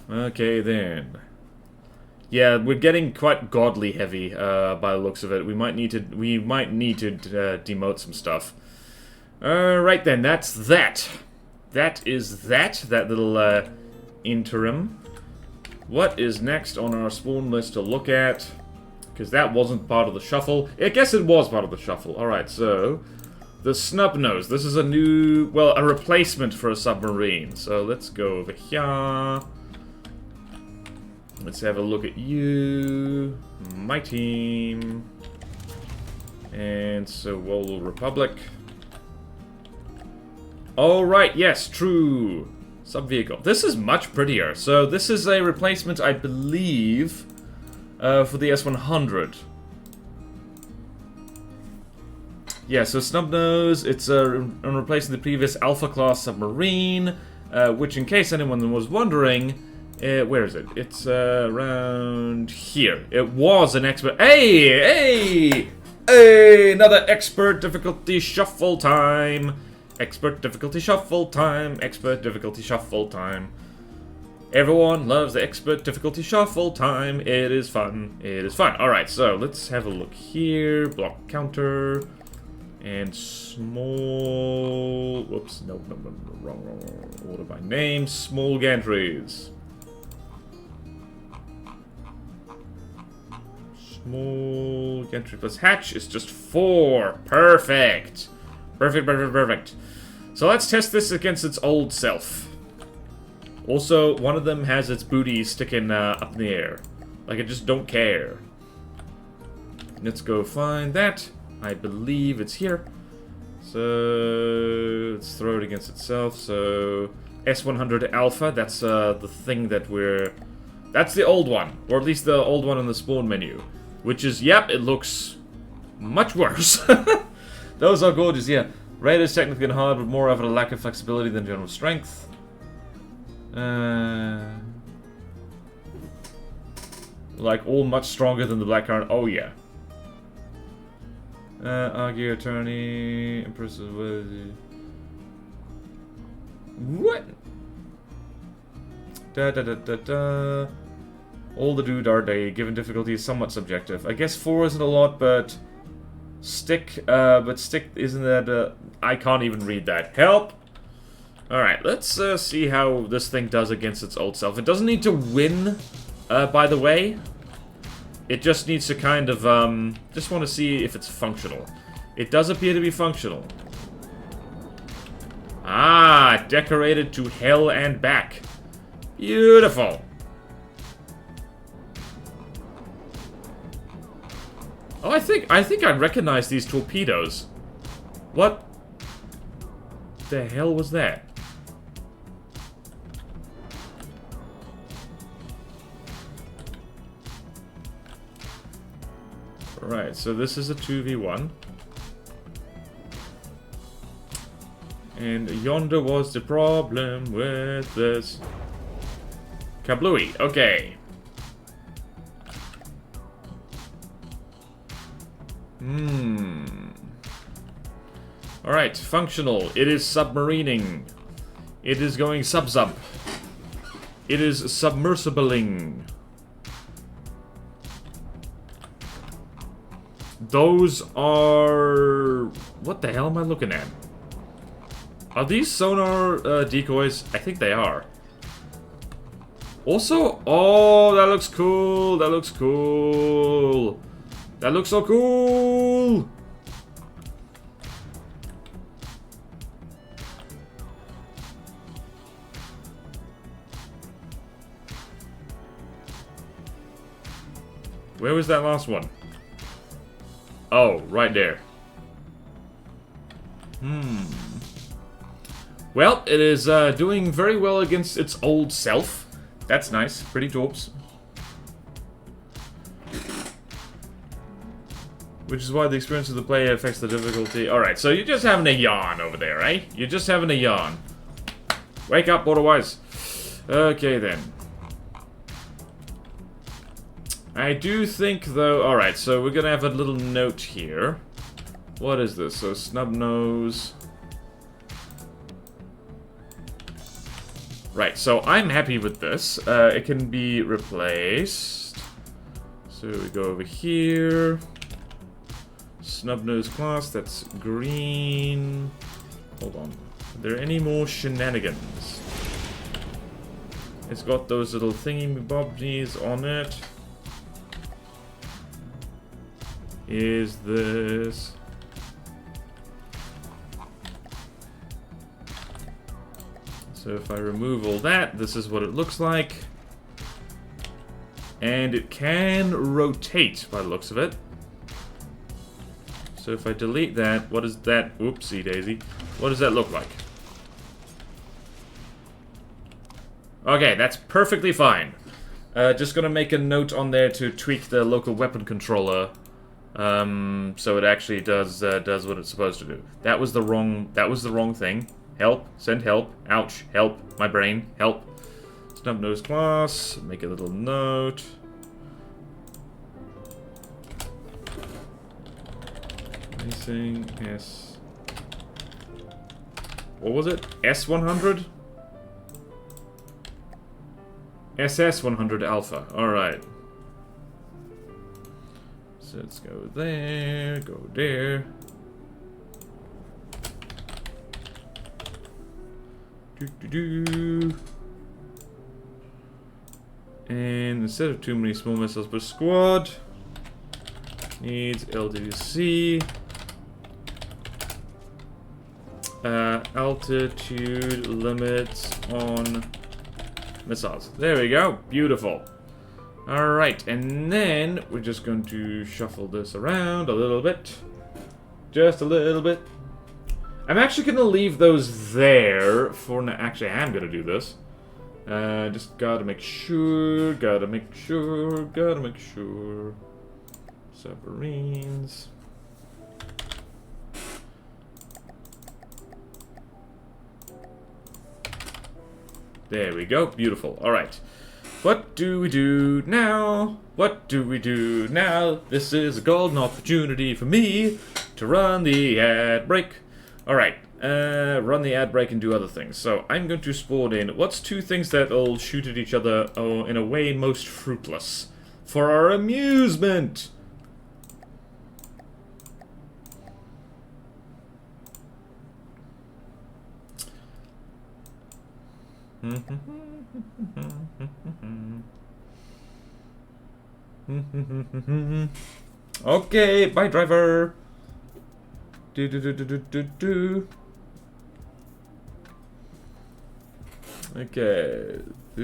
Okay then. Yeah, we're getting quite godly heavy by the looks of it. We might need to demote some stuff. Alright then, that's that. That is that little interim. What is next on our spawn list to look at? Because that wasn't part of the shuffle. I guess it was part of the shuffle. Alright, so... The snub nose. This is a new... Well, a replacement for a submarine. So let's go over here. Let's have a look at you. My team. And so, Wall Republic. Alright, yes, true. Sub-vehicle. This is much prettier. So this is a replacement, I believe, for the S-100. Yeah, so Snubnose, it's replacing the previous Alpha-class submarine, which, in case anyone was wondering, where is it? It's around here. It was an expert... Hey! Another expert difficulty shuffle time! Expert difficulty shuffle time! Expert difficulty shuffle time! Everyone loves the expert difficulty shuffle time. It is fun. It is fun. Alright, so let's have a look here. Block counter... And small... Whoops, no, wrong. Order by name. Small gantries. Small gantry plus hatch is just 4. Perfect. Perfect. So let's test this against its old self. Also, one of them has its booty sticking up in the air. Like, I just don't care. Let's go find that. I believe it's here. So let's throw it against itself. So S100 Alpha, that's the thing that we're... That's the old one. Or at least the old one on the spawn menu. Which is, yep, it looks much worse. Those are gorgeous, yeah. Raid is technically hard, but more of a lack of flexibility than general strength. Like, all much stronger than the Blackcurrant. Oh, yeah. Argeir attorney, impressive. What? Da. All the dude are they. Given difficulty is somewhat subjective. I guess 4 isn't a lot, but stick. But stick isn't that. I can't even read that. Help. All right, let's see how this thing does against its old self. It doesn't need to win. By the way. It just needs to kind of, just want to see if it's functional. It does appear to be functional. Ah, decorated to hell and back. Beautiful. Oh, I think I recognize these torpedoes. What the hell was that? Right, so this is a 2v1. And yonder was the problem with this. Kablooey, okay. Alright, functional. It is submarining. It is going sub-sub. It is submersibling. Those are... What the hell am I looking at? Are these sonar decoys? I think they are. Also, oh, that looks cool. That looks cool. That looks so cool. Where was that last one? Oh, right there. Well, it is doing very well against its old self. That's nice. Pretty torps. Which is why the experience of the player affects the difficulty. Alright, so you're just having a yawn over there, eh? You're just having a yawn. Wake up, otherwise. Okay, then. I do think, though... Alright, so we're gonna have a little note here. What is this? So, snub nose. Right, so I'm happy with this. It can be replaced. So we go over here. Snub-nose class, that's green. Hold on. Are there any more shenanigans? It's got those little thingy-bobbies on it. Is this... So if I remove all that, this is what it looks like. And it can rotate by the looks of it. So if I delete that, what is that? Oopsie daisy. What does that look like? Okay, that's perfectly fine. Just gonna make a note on there to tweak the local weapon controller, so it actually does what it's supposed to do. That was the wrong thing. Help, send help. Ouch, help, my brain, help. Snub nose class. Make a little note. Anything S. What was it? S100? SS100 Alpha. Alright. So let's go there, go there. And instead of too many small missiles per squad, needs LDC. Altitude limits on missiles. There we go. Beautiful. Alright, and then we're just going to shuffle this around a little bit. Just a little bit. I'm actually going to leave those there for now. Actually, I am going to do this. Just gotta make sure, gotta make sure. Submarines. There we go. Beautiful. Alright. What do we do now? What do we do now? This is a golden opportunity for me to run the ad break. Alright. Run the ad break and do other things. So I'm going to spawn in. What's two things that'll shoot at each other in a way most fruitless? For our amusement! Okay, bye driver. Do. Okay. You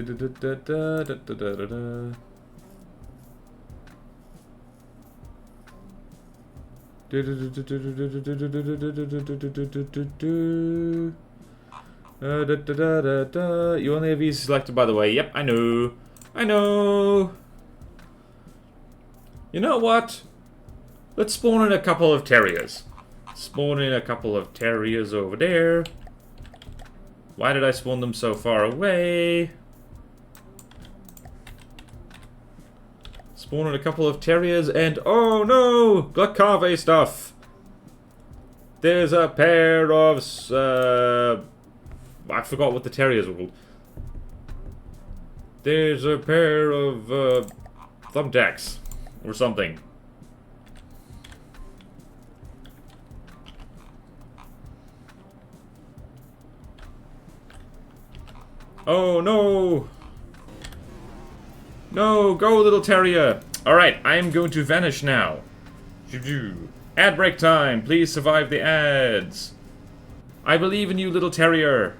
only have these selected, by the way. Yep, I know. I know. You know what? Let's spawn in a couple of terriers. Spawn in a couple of terriers over there. Why did I spawn them so far away? Spawn in a couple of terriers and... oh no! Glacave stuff! There's a pair of... I forgot what the terriers were called. There's a pair of thumbtacks. Or something. Oh no! No, go little terrier! Alright, I am going to vanish now. Ad break time! Please survive the ads! I believe in you, little terrier!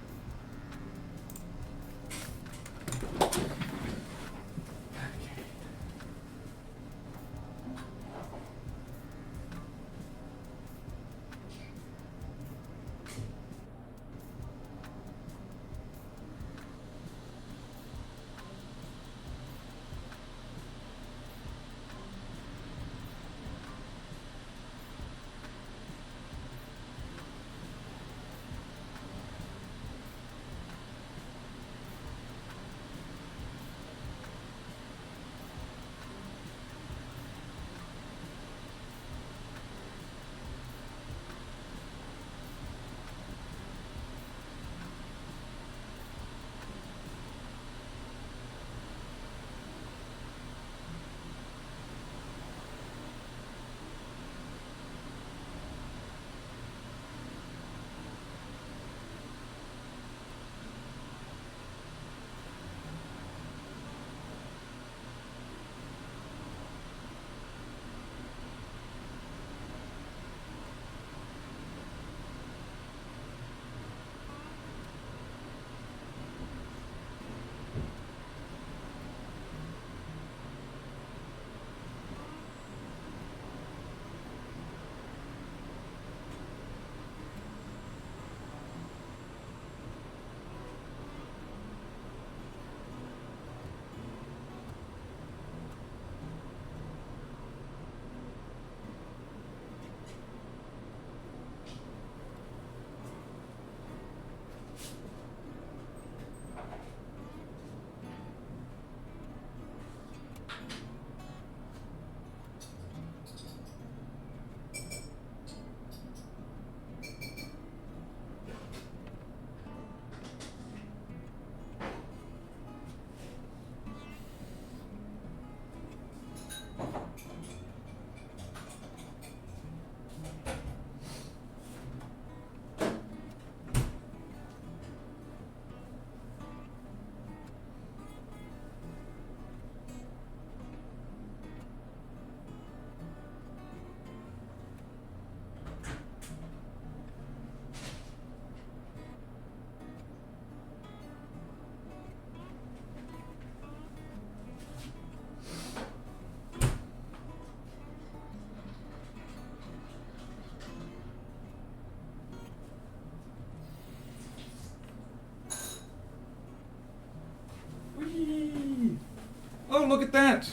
Oh, look at that!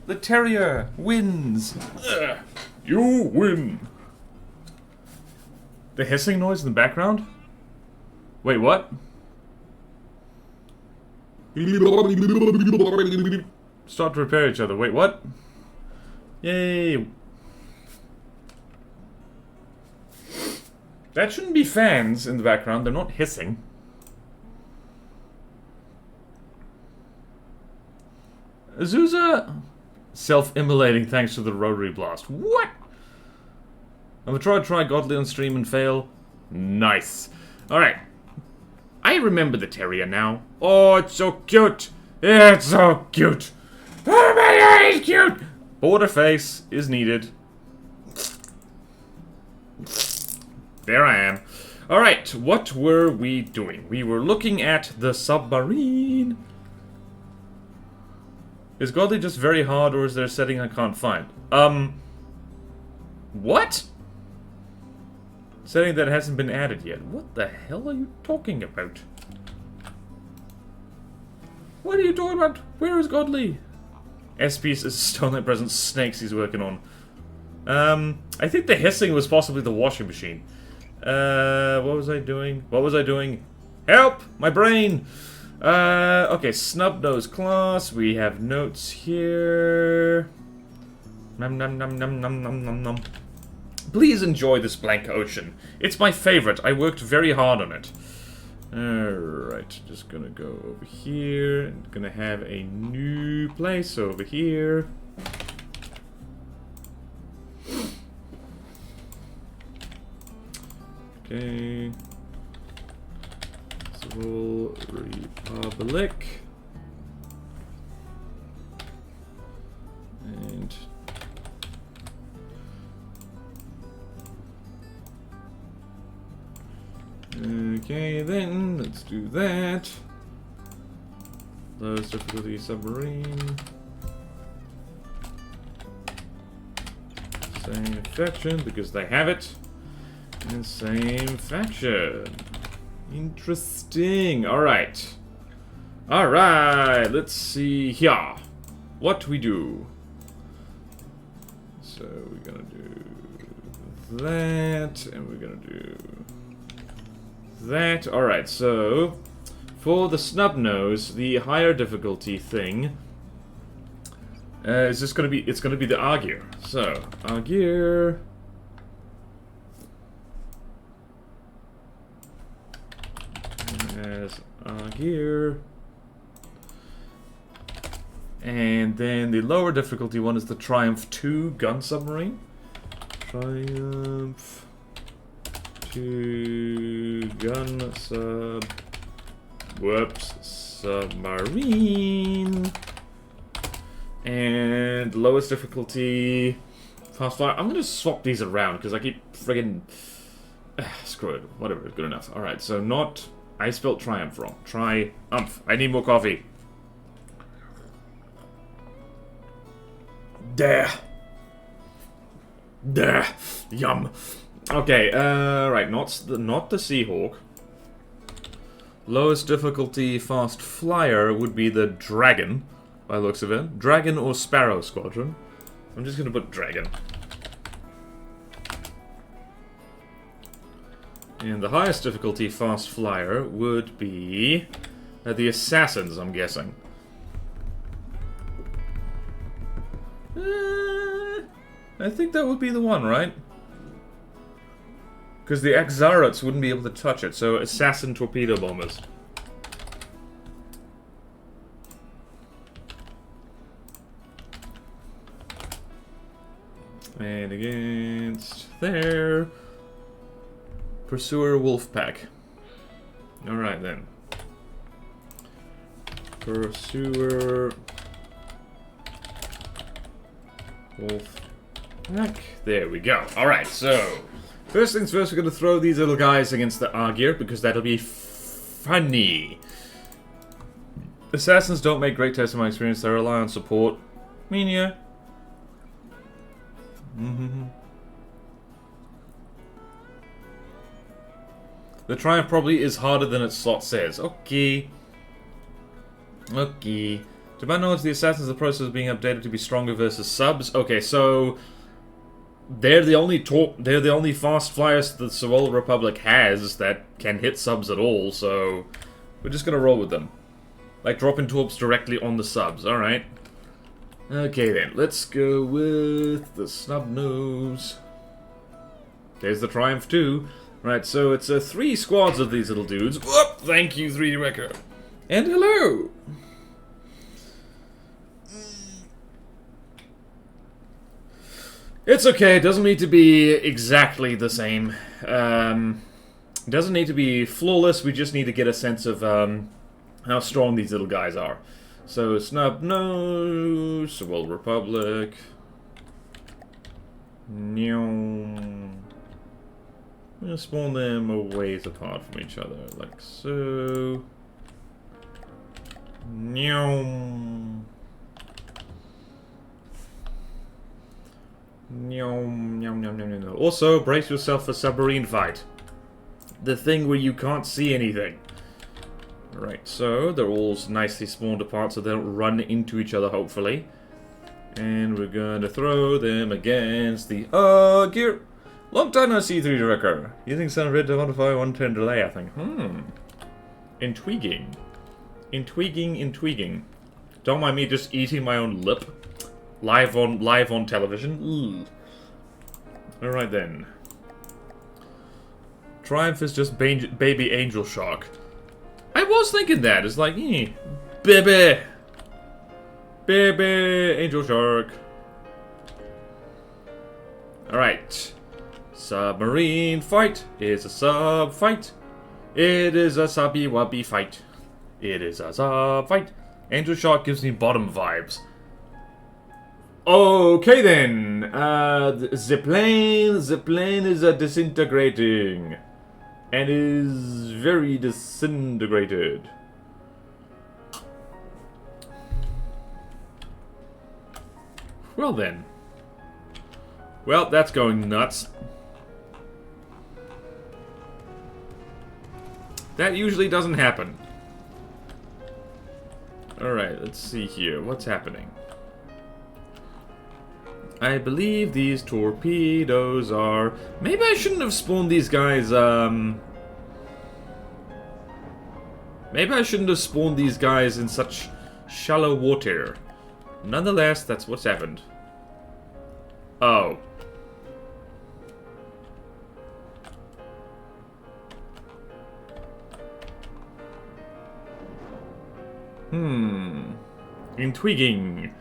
The terrier wins! Ugh. You win! The hissing noise in the background? Wait, what? Start to repair each other. Wait, what? Yay! That shouldn't be fans in the background. They're not hissing. Azusa self-immolating thanks to the rotary blast. What? I'm gonna try Godly on stream and fail. Nice. Alright. I remember the terrier now. Oh, it's so cute. It's so cute. Oh my god, it's cute. Border face is needed. There I am. Alright, what were we doing? We were looking at the submarine. Is Godly just very hard, or is there a setting I can't find? What? Setting that hasn't been added yet. What the hell are you talking about? What are you talking about? Where is Godly? SP's is Stonelit Present snakes he's working on. I think the hissing was possibly the washing machine. What was I doing? What was I doing? Help! My brain! Okay, Snub-Nose class. We have notes here. Num num num num num num num num. Please enjoy this blank ocean. It's my favorite. I worked very hard on it. Alright, just gonna go over here. And gonna have a new place over here. Okay. Civil Republic. And okay, then let's do that. Lowest difficulty submarine. Same faction because they have it. And same faction. Interesting. Alright. Alright, let's see here. What we do. So we're gonna do that, and we're gonna do that. Alright, so for the Snub-Nose, the higher difficulty thing is just gonna be, it's gonna be the Argear. So, Argear. As Argear. And then the lower difficulty one is the Triumph 2 gun submarine. Triumph 2 gun sub. Whoops. Submarine. And lowest difficulty fast fire. I'm gonna swap these around because I keep friggin'. Screw it. Whatever. Good enough. Alright, so not. I spelled Triumph wrong. Triumph. I need more coffee. There. There. Yum. Okay, right, not the Seahawk. Lowest difficulty fast flyer would be the Dragon, by the looks of it. Dragon or Sparrow Squadron. I'm just gonna put Dragon. And the highest difficulty fast flyer would be the Assassins, I'm guessing. I think that would be the one, right? Because the Axarats wouldn't be able to touch it, so Assassin Torpedo Bombers. And against there. Pursuer Wolfpack. Alright then. Pursuer Wolfpack. There we go. Alright, so first things first, we're going to throw these little guys against the Argear because that'll be funny. Assassins don't make great tests in my experience. They rely on support. I mean, yeah. The Triumph probably is harder than its slot says. Okay. Okay. To my knowledge, the Assassins are the process of being updated to be stronger versus subs. Okay, so they're the only fast flyers the Civil Republic has that can hit subs at all, so we're just gonna roll with them. Like dropping torps directly on the subs, alright. Okay then, let's go with the Snub-Nose. There's the Triumph 2. Right, so it's 3 squads of these little dudes. Whoop! Thank you, 3D Wrecker. And hello! It's okay, it doesn't need to be exactly the same. It doesn't need to be flawless, we just need to get a sense of how strong these little guys are. So, Snub-Nose, Civil Republic. I'm gonna spawn them a ways apart from each other, like so. Also, brace yourself for submarine fight. The thing where you can't see anything. Right, so they're all nicely spawned apart so they don't run into each other, hopefully. And we're gonna throw them against the gear. Long time no see, 3 Wrecker. Using some red to modify 1 turn delay, I think. Intriguing. Intriguing. Don't mind me just eating my own lip. Live on television. Alright then. Triumph is just baby angel shark. I was thinking that. It's like, baby. Baby angel shark. Alright. Submarine fight is a sub fight. It is a subby wubby fight. It is a sub fight. Angel shark gives me bottom vibes. Okay then. The plane is disintegrating. And is very disintegrated. Well then. Well, that's going nuts. That usually doesn't happen. Alright, let's see here. What's happening? I believe these torpedoes are... Maybe I shouldn't have spawned these guys, Maybe I shouldn't have spawned these guys in such shallow water. Nonetheless, that's what's happened. Oh. Intriguing.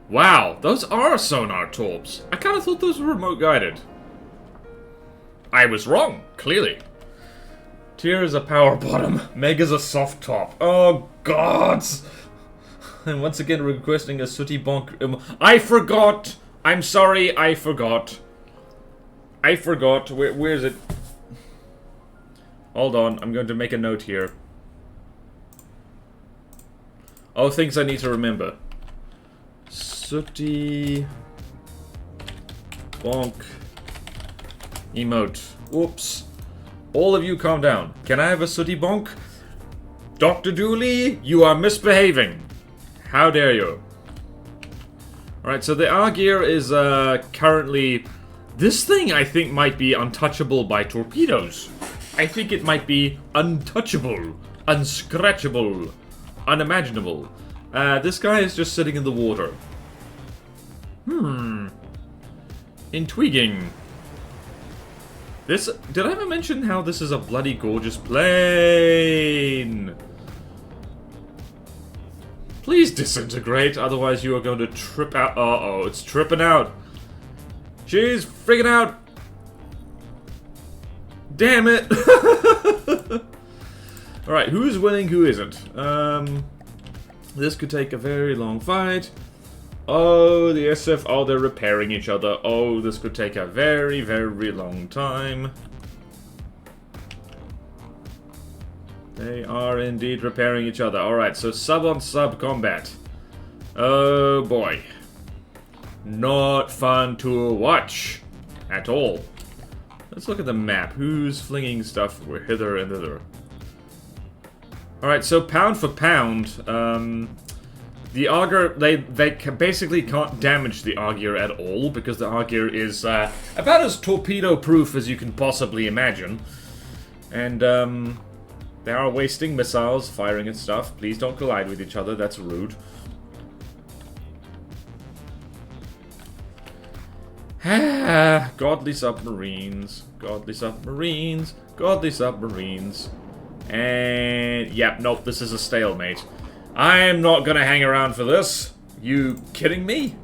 Wow, those are sonar torps. I kind of thought those were remote guided. I was wrong, clearly. Tier is a power bottom. Meg is a soft top. Oh, gods. And once again requesting a sooty bonk. I forgot. I'm sorry, I forgot. I forgot. Where is it? Hold on, I'm going to make a note here. Oh, things I need to remember. Sooty bonk emote. Oops. All of you calm down. Can I have a sooty bonk? Dr. Dooley, you are misbehaving. How dare you? Alright, so the R gear is currently... This thing, I think, might be untouchable by torpedoes. I think it might be untouchable, unscratchable, unimaginable. This guy is just sitting in the water. Intriguing. This... Did I ever mention how this is a bloody gorgeous plane? Please disintegrate, otherwise you are going to trip out. Uh-oh, it's tripping out. She's freaking out. Damn it. Alright, who's winning, who isn't? This could take a very long fight. Oh, the SF, oh, they're repairing each other. Oh, this could take a very, very long time. They are indeed repairing each other. Alright, so sub on sub combat. Oh boy. Not fun to watch. At all. Let's look at the map. Who's flinging stuff hither and thither? Alright, so pound for pound, the Auger, they basically can't damage the Auger at all, because the Auger is about as torpedo-proof as you can possibly imagine. And, they are wasting missiles, firing at stuff. Please don't collide with each other, that's rude. Godly submarines, godly submarines, godly submarines. And, yep, nope, this is a stalemate. I am not gonna hang around for this. You kidding me?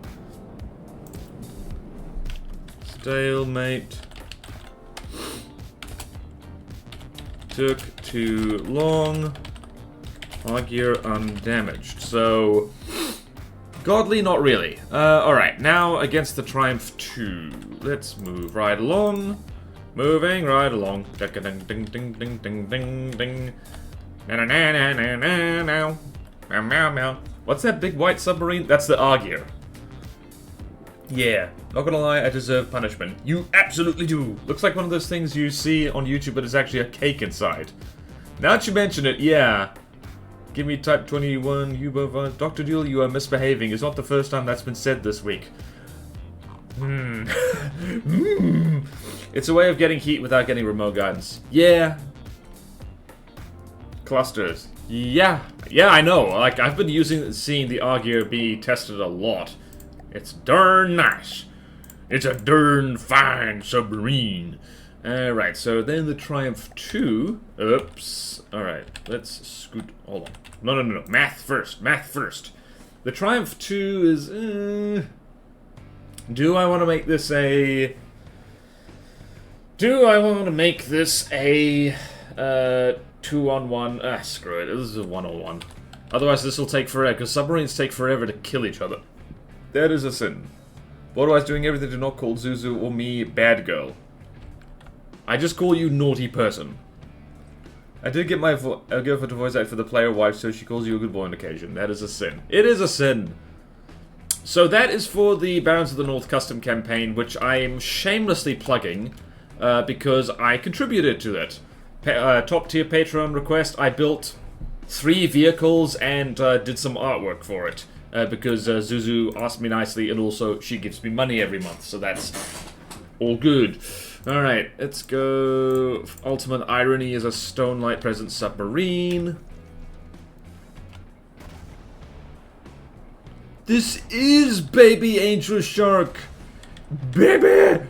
Stalemate. Took too long. Augur undamaged. So, godly, not really. Alright, now against the Triumph 2. Let's move right along. Moving right along. Ding ding ding ding ding ding ding ding. Na na na na na na na. Meow meow meow. What's that big white submarine? That's the Augur. Yeah, not gonna lie, I deserve punishment. You absolutely do. Looks like one of those things you see on YouTube, but it's actually a cake inside. Now that you mention it, yeah. Give me Type 21, U-Bovan. Dr. Dooley, you are misbehaving. It's not the first time that's been said this week. It's a way of getting heat without getting remote guidance. Yeah. Clusters. Yeah. Yeah, I know. Like, I've been seeing the Augur be tested a lot. It's darn nice. It's a darn fine submarine. Alright, so then the Triumph 2. Oops. Alright, let's scoot. Hold on. No. Math first. The Triumph 2 is... Do I want to make this a... 2-on-1? Screw it. This is a 1-on-1. Otherwise this will take forever, because submarines take forever to kill each other. That is a sin. Otherwise doing everything to not call Zuzu or me bad girl. I just call you naughty person. I did get my girlfriend to voice act for the player wife, so she calls you a good boy on occasion. That is a sin. It is a sin. So that is for the Barons of the North custom campaign, which I am shamelessly plugging, because I contributed to it. Top tier Patreon request, I built 3 vehicles and did some artwork for it. Because Zuzu asked me nicely, and also she gives me money every month, so that's all good. Alright, let's go. Ultimate Irony is a Stone Light Present submarine. This is Baby Angel Shark! Baby!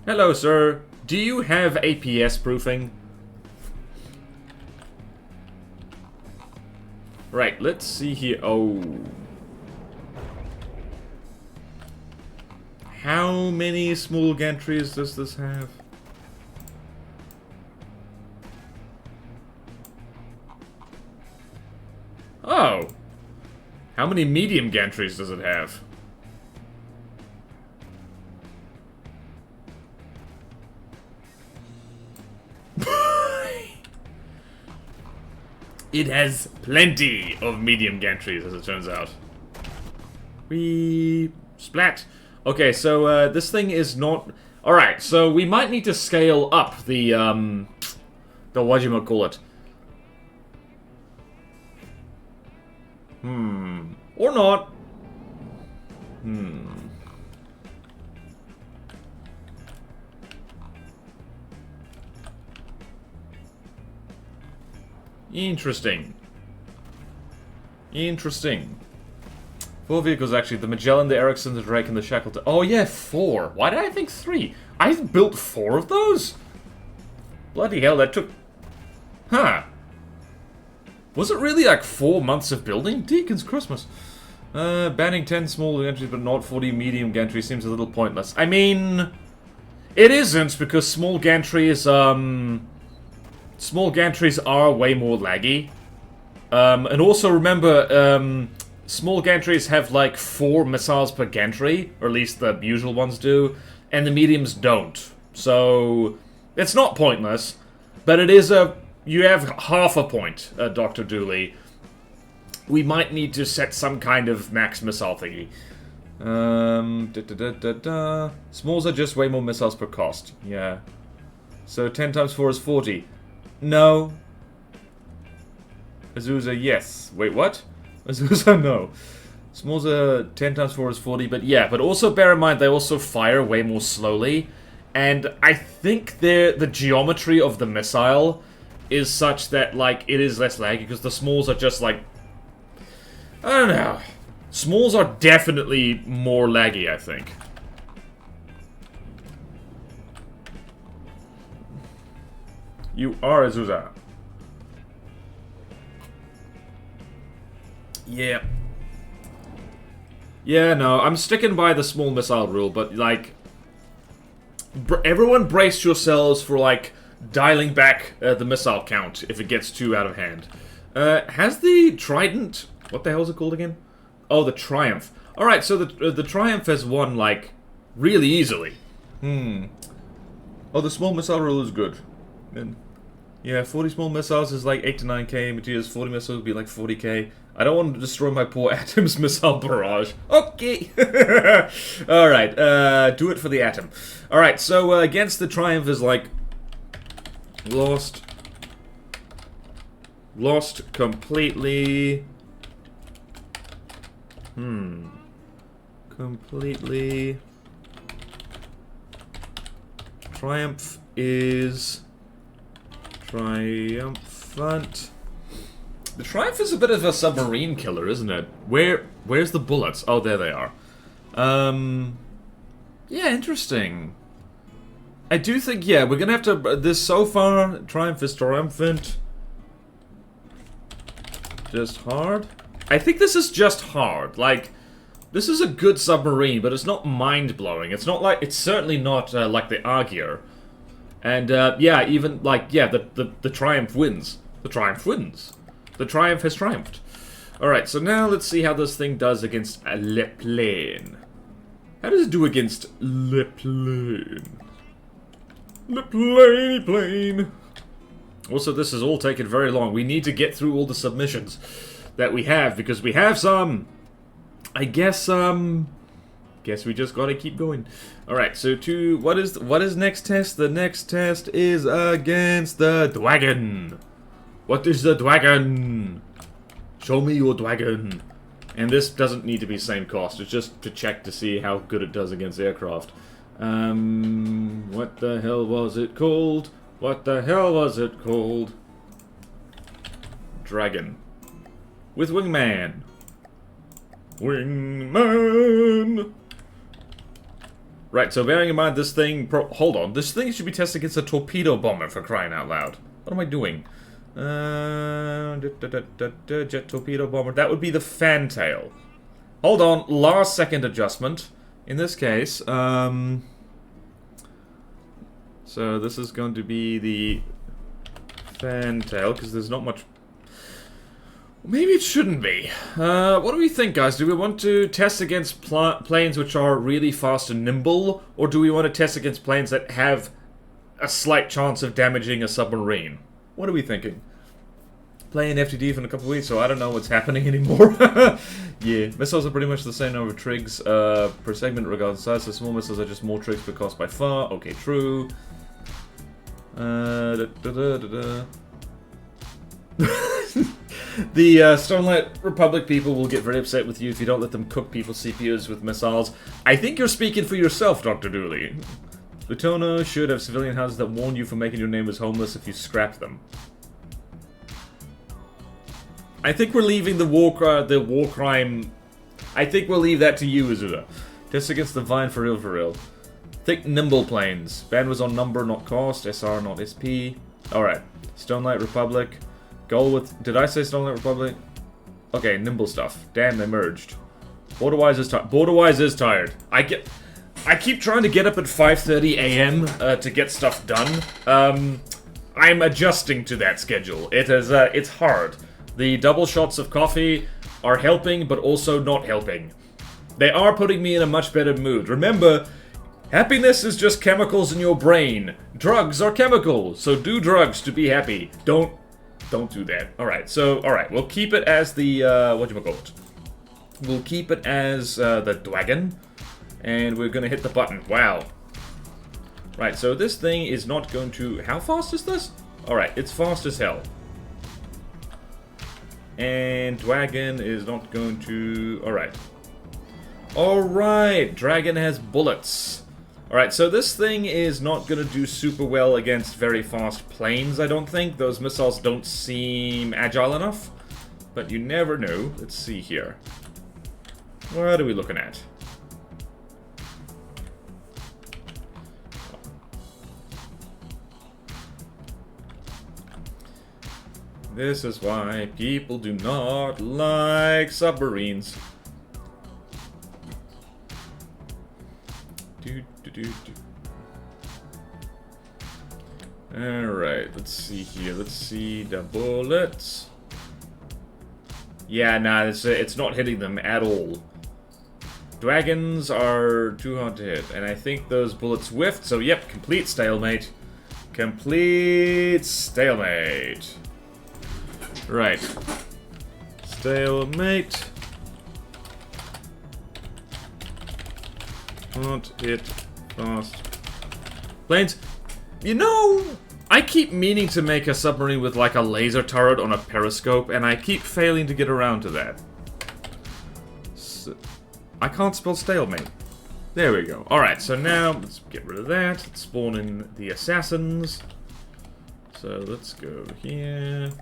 Hello, sir. Do you have APS proofing? Right, let's see here. Oh. How many small gantries does this have? Oh. How many medium gantries does it have? It has plenty of medium gantries, as it turns out. Splat. Okay, so this thing is not... Alright, so we might need to scale up the whatchamacallit. Or not. Interesting. 4 vehicles, actually. The Magellan, the Ericsson, the Drake, and the Shackleton. Oh, yeah, 4. Why did I think 3? I built 4 of those? Bloody hell, that took... Huh. Was it really like 4 months of building? Deacon's Christmas. Banning 10 small gantries but not 40 medium gantries seems a little pointless. I mean... It isn't, because small gantries, small gantries are way more laggy. And also remember, small gantries have like 4 missiles per gantry, or at least the usual ones do, and the mediums don't. So, it's not pointless, but it is a... You have half a point, Dr. Dooley. We might need to set some kind of max missile thingy. Smalls are just way more missiles per cost. Yeah. So 10 times 4 is 40. No. Azusa, yes. Wait, what? Azusa, no. Smalls are 10 times 4 is 40, but yeah. But also bear in mind, they also fire way more slowly. And I think the geometry of the missile is such that, like, it is less laggy, because the smalls are just, like... I don't know. Smalls are definitely more laggy, I think. You are Azusa. Yeah. Yeah, no, I'm sticking by the small missile rule, but, like... everyone brace yourselves for, like, dialing back the missile count if it gets too out of hand. Has the Trident... What the hell is it called again? Oh, the Triumph. Alright, so the Triumph has won, like, really easily. Oh, the small missile rule is good. And Yeah, 40 small missiles is like 8 to 9k. Materials 40 missiles would be like 40k. I don't want to destroy my poor Atom's missile barrage. Okay. Alright, do it for the Atom. Alright, so against the Triumph is like... Lost completely. Completely. Triumph is triumphant. The Triumph is a bit of a submarine killer, isn't it? Where's the bullets? Oh, there they are. Yeah, interesting. I do think, yeah, we're gonna have to... This so far, Triumph is triumphant. Just hard? I think this is just hard. Like, this is a good submarine, but it's not mind-blowing. It's not like... It's certainly not like the Argyr. And, yeah, even, like, yeah, the Triumph wins. The Triumph wins. The Triumph has triumphed. Alright, so now let's see how this thing does against Le Plane. How does it do against Le Plane? Le Plane. Also, this has all taken very long. We need to get through all the submissions that we have, because we have some. I guess we just gotta keep going. Alright, so what is next test? The next test is against the Dragon. What is the Dragon? Show me your Dragon. And this doesn't need to be same cost. It's just to check to see how good it does against aircraft. What the hell was it called? What the hell was it called? Dragon. With Wingman. Wingman! Right, so bearing in mind this thing... hold on, this thing should be tested against a torpedo bomber, for crying out loud. What am I doing? Jet torpedo bomber. That would be the Fantail. Hold on, last second adjustment. In this case, so this is going to be the Fantail, because there's not much... Maybe it shouldn't be. What do we think, guys? Do we want to test against planes which are really fast and nimble, or do we want to test against planes that have a slight chance of damaging a submarine? What are we thinking? Playing FTD for a couple of weeks, so I don't know what's happening anymore. Yeah, missiles are pretty much the same number of trigs per segment regardless of size, so small missiles are just more trigs per cost by far. Okay, true. The Starlight Republic people will get very upset with you if you don't let them cook people's CPUs with missiles. I think you're speaking for yourself, Dr. Dooley. Plutona should have civilian houses that warn you for making your neighbors homeless if you scrap them. I think we're leaving the war crime... I think we'll leave that to you, Azuda. Test against the Vine for real, for real. Think nimble planes. Ban was on number, not cost. SR, not SP. Alright. Stonelight Republic. Goal with... Did I say Stonelight Republic? Okay, nimble stuff. Damn, they merged. Borderwise is tired. Borderwise is tired. I keep trying to get up at 5:30 AM to get stuff done. I'm adjusting to that schedule. It's hard. The double shots of coffee are helping, but also not helping. They are putting me in a much better mood. Remember, happiness is just chemicals in your brain. Drugs are chemicals, so do drugs to be happy. Don't do that. Alright, we'll keep it as the, whatchamacallit. We'll keep it as, the Dragon. And we're gonna hit the button. Wow. Right, so this thing is not going to... How fast is this? Alright, it's fast as hell. And Dragon is not going to... Alright. Alright, Dragon has bullets. Alright, so this thing is not going to do super well against very fast planes, I don't think. Those missiles don't seem agile enough. But you never know. Let's see here. What are we looking at? This is why people do not like submarines. Alright, let's see here. Let's see the bullets. Yeah, nah, it's not hitting them at all. Dragons are too hard to hit, and I think those bullets whiffed, so yep, complete stalemate. Complete stalemate. Right. Stalemate. Not hit fast. Planes. You know, I keep meaning to make a submarine with like a laser turret on a periscope, and I keep failing to get around to that. So, I can't spell stalemate. There we go. Alright, so now let's get rid of that. Let's spawn in the assassins. So let's go here.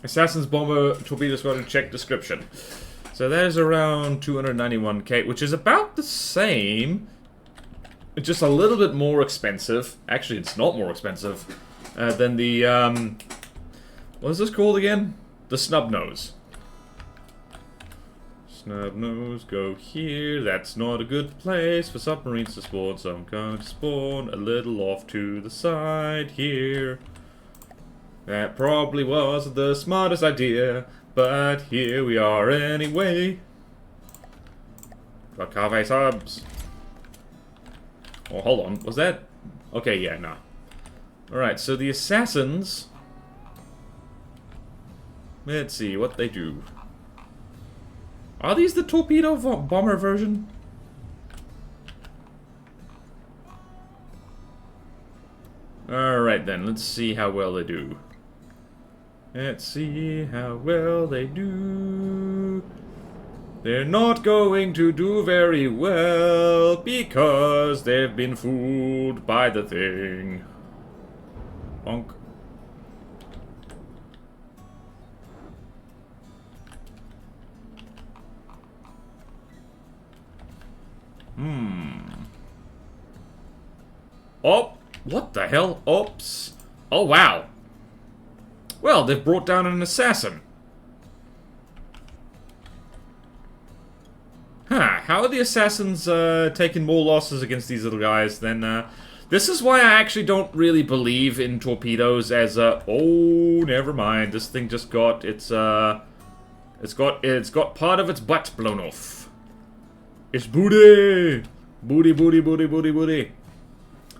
Assassins, bomber, torpedo squadron, check description. So that is around 291k, which is about the same. Just a little bit more expensive. Actually, it's not more expensive than the, what is this called again? The snub nose. Snub nose, go here. That's not a good place for submarines to spawn, so I'm going to spawn a little off to the side here. That probably wasn't the smartest idea, but here we are anyway. Got Cave subs. Oh, hold on. Was that? Okay, yeah, no. Alright, so the assassins. Let's see what they do. Are these the torpedo bomber version? Alright then, let's see how well they do. Let's see how well they do. They're not going to do very well because they've been fooled by the thing. Bonk. Oh, what the hell? Oops. Oh, wow. Well, they've brought down an assassin. Huh, how are the assassins taking more losses against these little guys than... This is why I actually don't really believe in torpedoes as a... Oh, never mind. This thing just got its got part of its butt blown off. It's booty! Booty, booty, booty, booty, booty.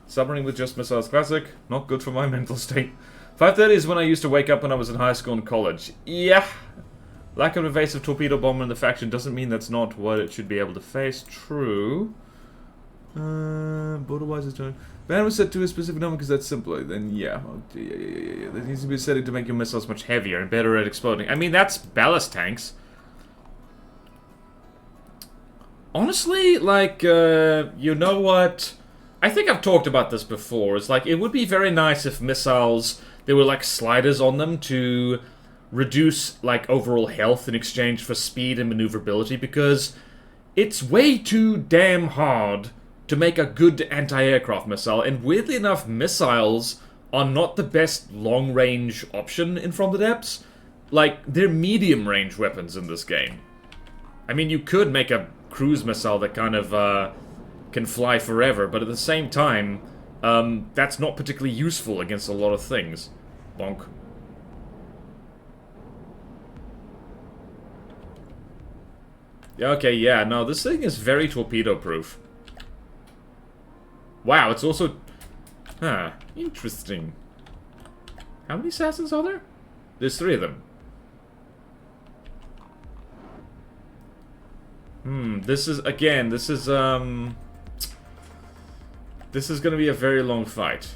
Submarine with just missiles classic. Not good for my mental state. 5:30 is when I used to wake up when I was in high school and college. Yeah. Lack of evasive torpedo bomber in the faction doesn't mean that's not what it should be able to face. True. Borderwise is doing... Ban was set to a specific number because that's simpler. Then yeah. Oh, yeah. There needs to be a setting to make your missiles much heavier and better at exploding. I mean, that's ballast tanks. Honestly, like, you know what? I think I've talked about this before. It's like, it would be very nice if missiles, there were like sliders on them to reduce like overall health in exchange for speed and maneuverability, because it's way too damn hard to make a good anti-aircraft missile, and weirdly enough, missiles are not the best long-range option in From the Depths. Like, they're medium-range weapons in this game. I mean, you could make a cruise missile that kind of can fly forever, but at the same time, that's not particularly useful against a lot of things. Bonk. Okay, yeah, no, this thing is very torpedo-proof. Wow, it's also... Huh, interesting. How many assassins are there? There's 3 of them. This is, again, this is gonna be a very long fight.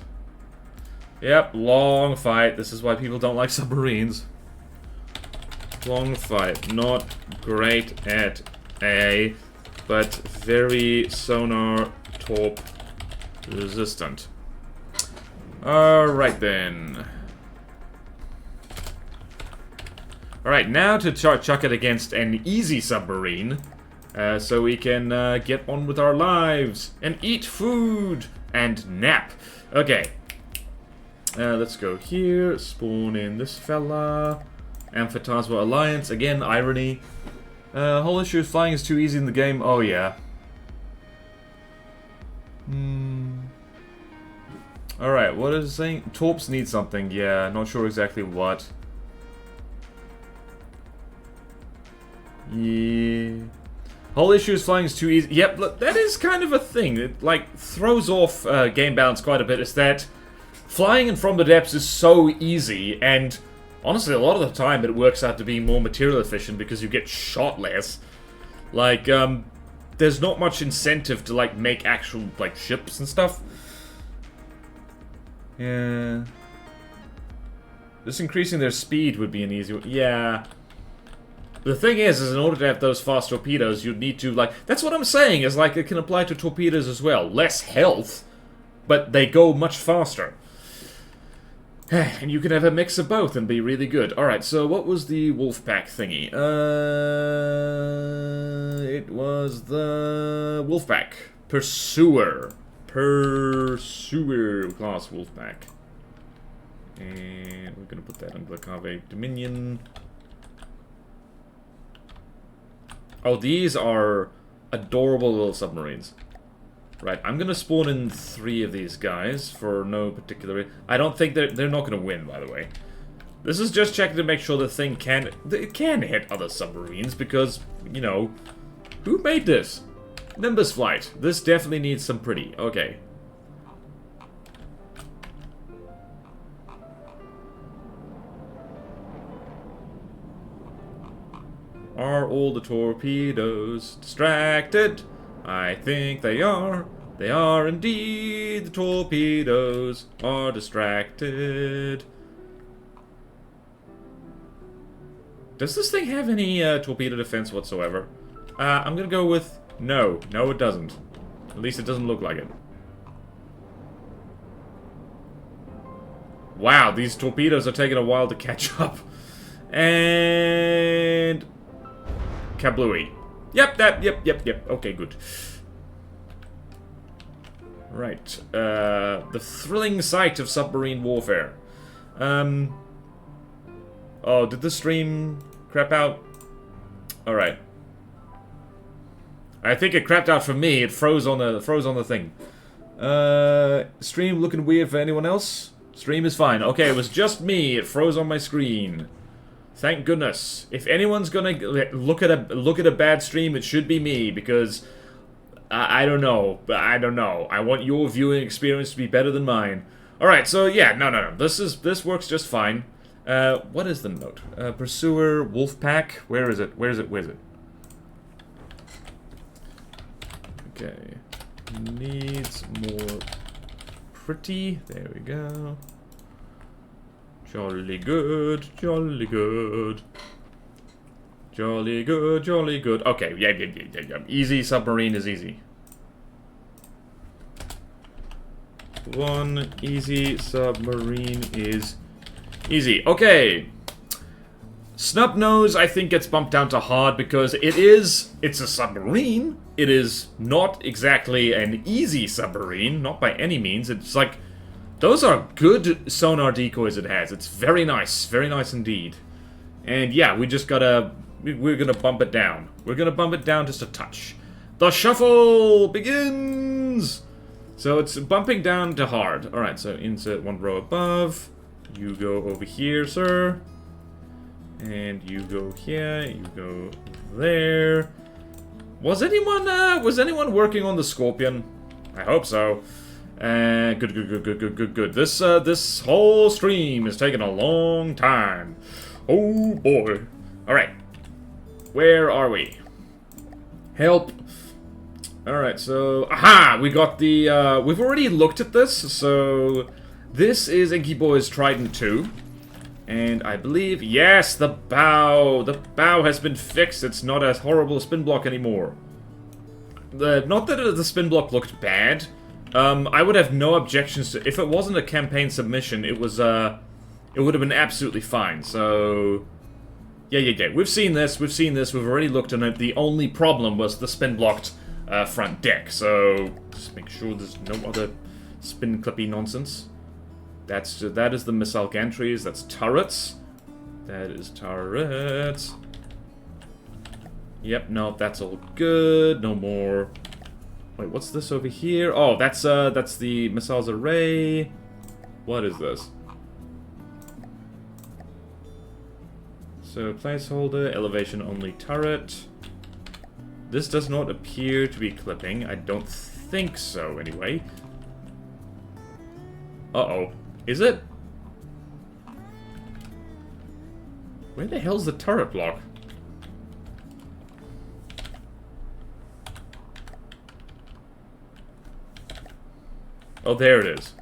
Yep, long fight. This is why people don't like submarines. Long fight. Not great at A, but very sonar torp resistant. Alright then. Alright, now to chuck it against an easy submarine. So we can get on with our lives and eat food and nap. Okay. Let's go here. Spawn in this fella. Amphitasma Alliance. Again, irony. Whole issue is flying is too easy in the game. Oh, yeah. Alright, what is it saying? Torps need something. Yeah, not sure exactly what. Yeah. Whole issue is flying is too easy. Yep, look, that is kind of a thing. It, like, throws off game balance quite a bit. Is that flying in from the depths is so easy, and honestly, a lot of the time it works out to be more material efficient because you get shot less. Like, there's not much incentive to, like, make actual, like, ships and stuff. Yeah. Just increasing their speed would be an easy one. Yeah. The thing is in order to have those fast torpedoes, you'd need to, like... That's what I'm saying, is, like, it can apply to torpedoes as well. Less health, but they go much faster. And you can have a mix of both and be really good. Alright, so what was the Wolfpack thingy? It was the Wolfpack. Pursuer. Pursuer class Wolfpack. And we're gonna put that on Glacave Dominion. Oh, these are adorable little submarines. Right, I'm gonna spawn in 3 of these guys for no particular reason. I don't think they're not gonna win, by the way. This is just checking to make sure the thing can hit other submarines because, you know, who made this? Nimbus Flight. This definitely needs some pretty. Okay. Are all the torpedoes distracted? I think they are. They are indeed. The torpedoes are distracted. Does this thing have any torpedo defense whatsoever? I'm gonna go with no. No, it doesn't. At least it doesn't look like it. Wow, these torpedoes are taking a while to catch up. And... kablooey. Yep, yep. Okay, good. Right. The thrilling sight of submarine warfare. Oh, did the stream crap out? Alright. I think it crapped out for me. It froze on the thing. Stream looking weird for anyone else? Stream is fine. Okay, it was just me. It froze on my screen. Thank goodness. If anyone's gonna look at a bad stream, it should be me because I don't know. I want your viewing experience to be better than mine. All right. So yeah, no. This works just fine. What is the note? Pursuer, Wolfpack. Where is it? Okay. Needs more pretty. There we go. Jolly good. Jolly good. Okay, yeah. Easy submarine is easy. One easy submarine is easy. Okay. Snubnose, I think, gets bumped down to hard because it's a submarine. It is not exactly an easy submarine, not by any means. It's like, those are good sonar decoys it has. It's very nice indeed. And yeah, we're gonna bump it down. We're gonna bump it down just a touch. The shuffle begins! So it's bumping down to hard. Alright, so insert 1 row above. You go over here, sir. And you go here, you go there. Was anyone working on the Scorpion? I hope so. Good. This whole stream is taking a long time. Oh boy. Alright. Where are we? Help. Alright, so... aha! We got the... we've already looked at this, so... this is Inky Boy's Trident 2. And I believe... yes, the bow! The bow has been fixed. It's not a horrible spin block anymore. Not that the spin block looked bad. I would have no objections to... if it wasn't a campaign submission, it was, it would have been absolutely fine, so... Yeah. We've seen this, we've already looked at it. The only problem was the spin-blocked front deck, so... just make sure there's no other spin-clippy nonsense. That is the missile gantries, that's turrets. That is turrets. Yep, no, that's all good, no more... wait, what's this over here? Oh, that's the missiles array. What is this? So, placeholder, elevation only turret. This does not appear to be clipping. I don't think so, anyway. Uh-oh. Is it? Where the hell's the turret block? Oh, there it is.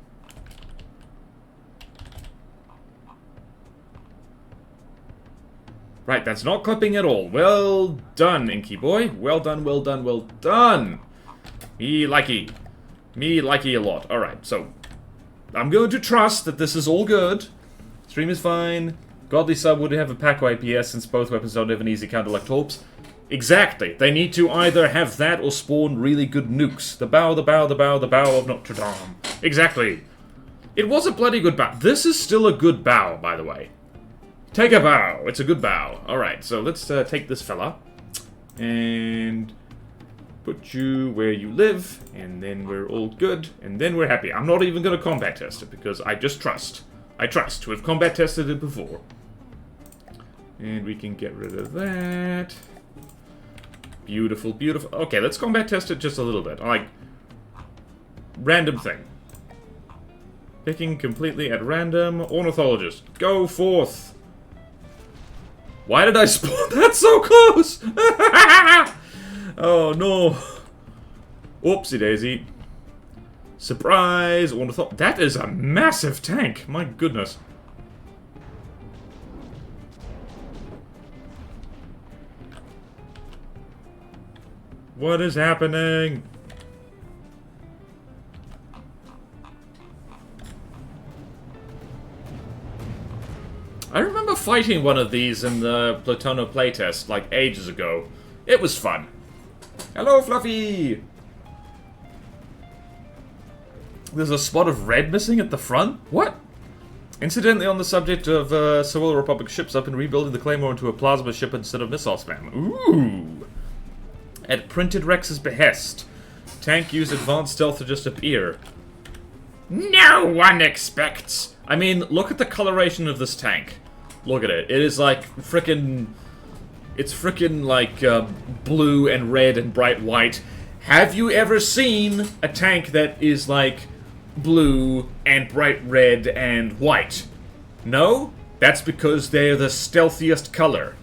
Right, that's not clipping at all. Well done, Inky Boy. Well done, well done, well done. Me likey. Me likey a lot. Alright, so I'm going to trust that this is all good. Stream is fine. Godly Sub would have a Paco IPS since both weapons don't have an easy counter like torps. Exactly. They need to either have that or spawn really good nukes. The bow, the bow, the bow, the bow of Notre Dame. Exactly. It was a bloody good bow. This is still a good bow, by the way. Take a bow. It's a good bow. Alright, so let's take this fella. And put you where you live. And then we're all good. And then we're happy. I'm not even going to combat test it because I just trust. I trust. We've combat tested it before. And we can get rid of that. Beautiful, beautiful. Okay, let's combat test it just a little bit. Like, random thing. Picking completely at random. Ornithologist, go forth. Why did I spawn that so close? Oh, no. Oopsie daisy. Surprise! That is a massive tank. My goodness. What is happening? I remember fighting one of these in the Platono playtest, like, ages ago. It was fun. Hello, Fluffy! There's a spot of red missing at the front? What? Incidentally, on the subject of Civil Republic ships, I've been rebuilding the Claymore into a plasma ship instead of missile spam. Ooh! At Printed Rex's behest. Tank used advanced stealth to just appear. No one expects! I mean, look at the coloration of this tank. Look at it. It is like frickin'... It's frickin' like blue and red and bright white. Have you ever seen a tank that is like blue and bright red and white? No? That's because they're the stealthiest color.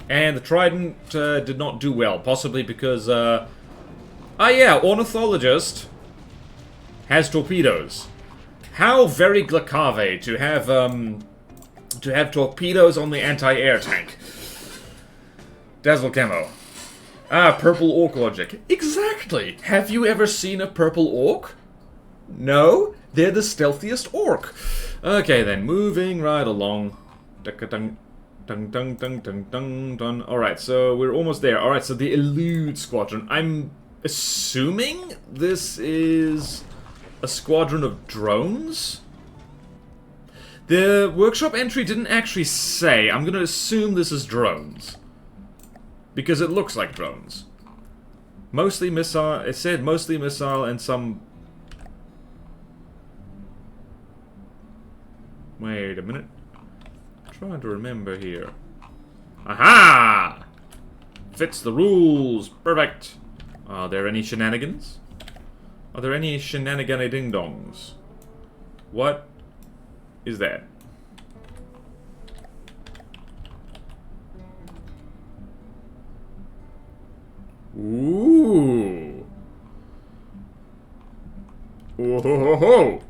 And the Trident did not do well, possibly because, ah yeah, Ornithologist has torpedoes. How very Glacave to have torpedoes on the anti-air tank. Dazzle Camo. Ah, purple orc logic. Exactly! Have you ever seen a purple orc? No? They're the stealthiest orc. Okay then, moving right along. Dun dun dun dun dun dun. Alright, so we're almost there. Alright, so the Elude Squadron. I'm assuming this is a squadron of drones? The workshop entry didn't actually say. I'm gonna assume this is drones. Because it looks like drones. Mostly missile, it said mostly missile and some... Wait a minute. I'm trying to remember here. Aha! Fits the rules. Perfect. Are there any shenanigans? Are there any shenanigany ding-dongs? What is that? Ooh. Oh ho ho ho.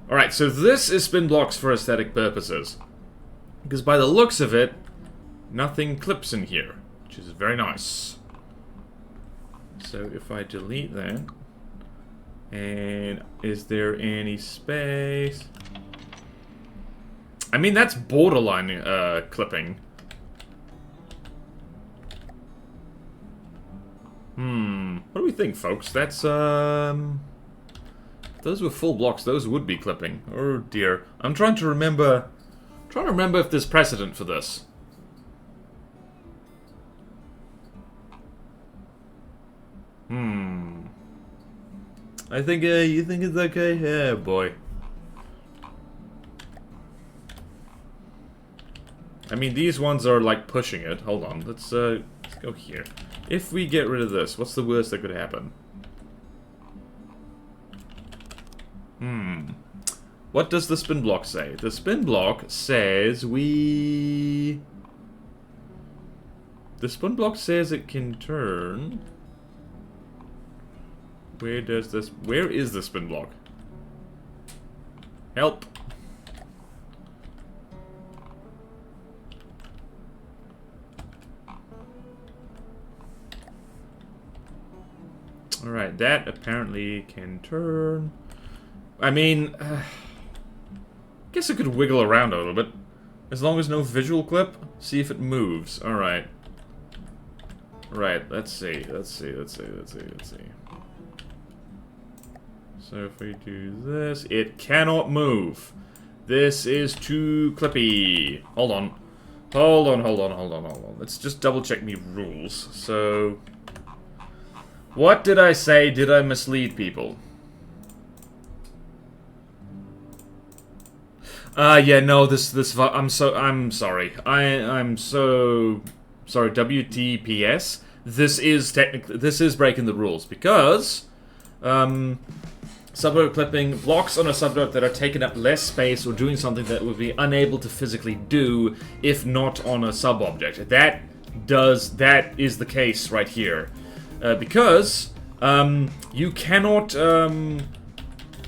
Alright, so this is spin blocks for aesthetic purposes. Because by the looks of it, nothing clips in here, which is very nice. So if I delete that, and is there any space? I mean, that's borderline clipping. What do we think, folks? That's, if those were full blocks, those would be clipping. Oh dear. I'm trying to remember if there's precedent for this. I think, you think it's okay? Yeah, boy. I mean, these ones are, like, pushing it. Hold on, let's go here. If we get rid of this, what's the worst that could happen? What does the spin block say? The spin block says we... The spin block says it can turn... Where does this... Where is the spin block? Help! Alright, that apparently can turn... I mean... I guess it could wiggle around a little bit. As long as no visual clip, see if it moves. Alright. Right, let's see. So if we do this, it cannot move. This is too clippy. Hold on. Hold on. Let's just double check me rules. So... What did I say? Did I mislead people? Yeah, no, I'm sorry. I'm so sorry, WTPS. This is breaking the rules because subverb clipping blocks on a subverb that are taking up less space or doing something that would be unable to physically do if not on a sub-object. That is the case right here. Because you cannot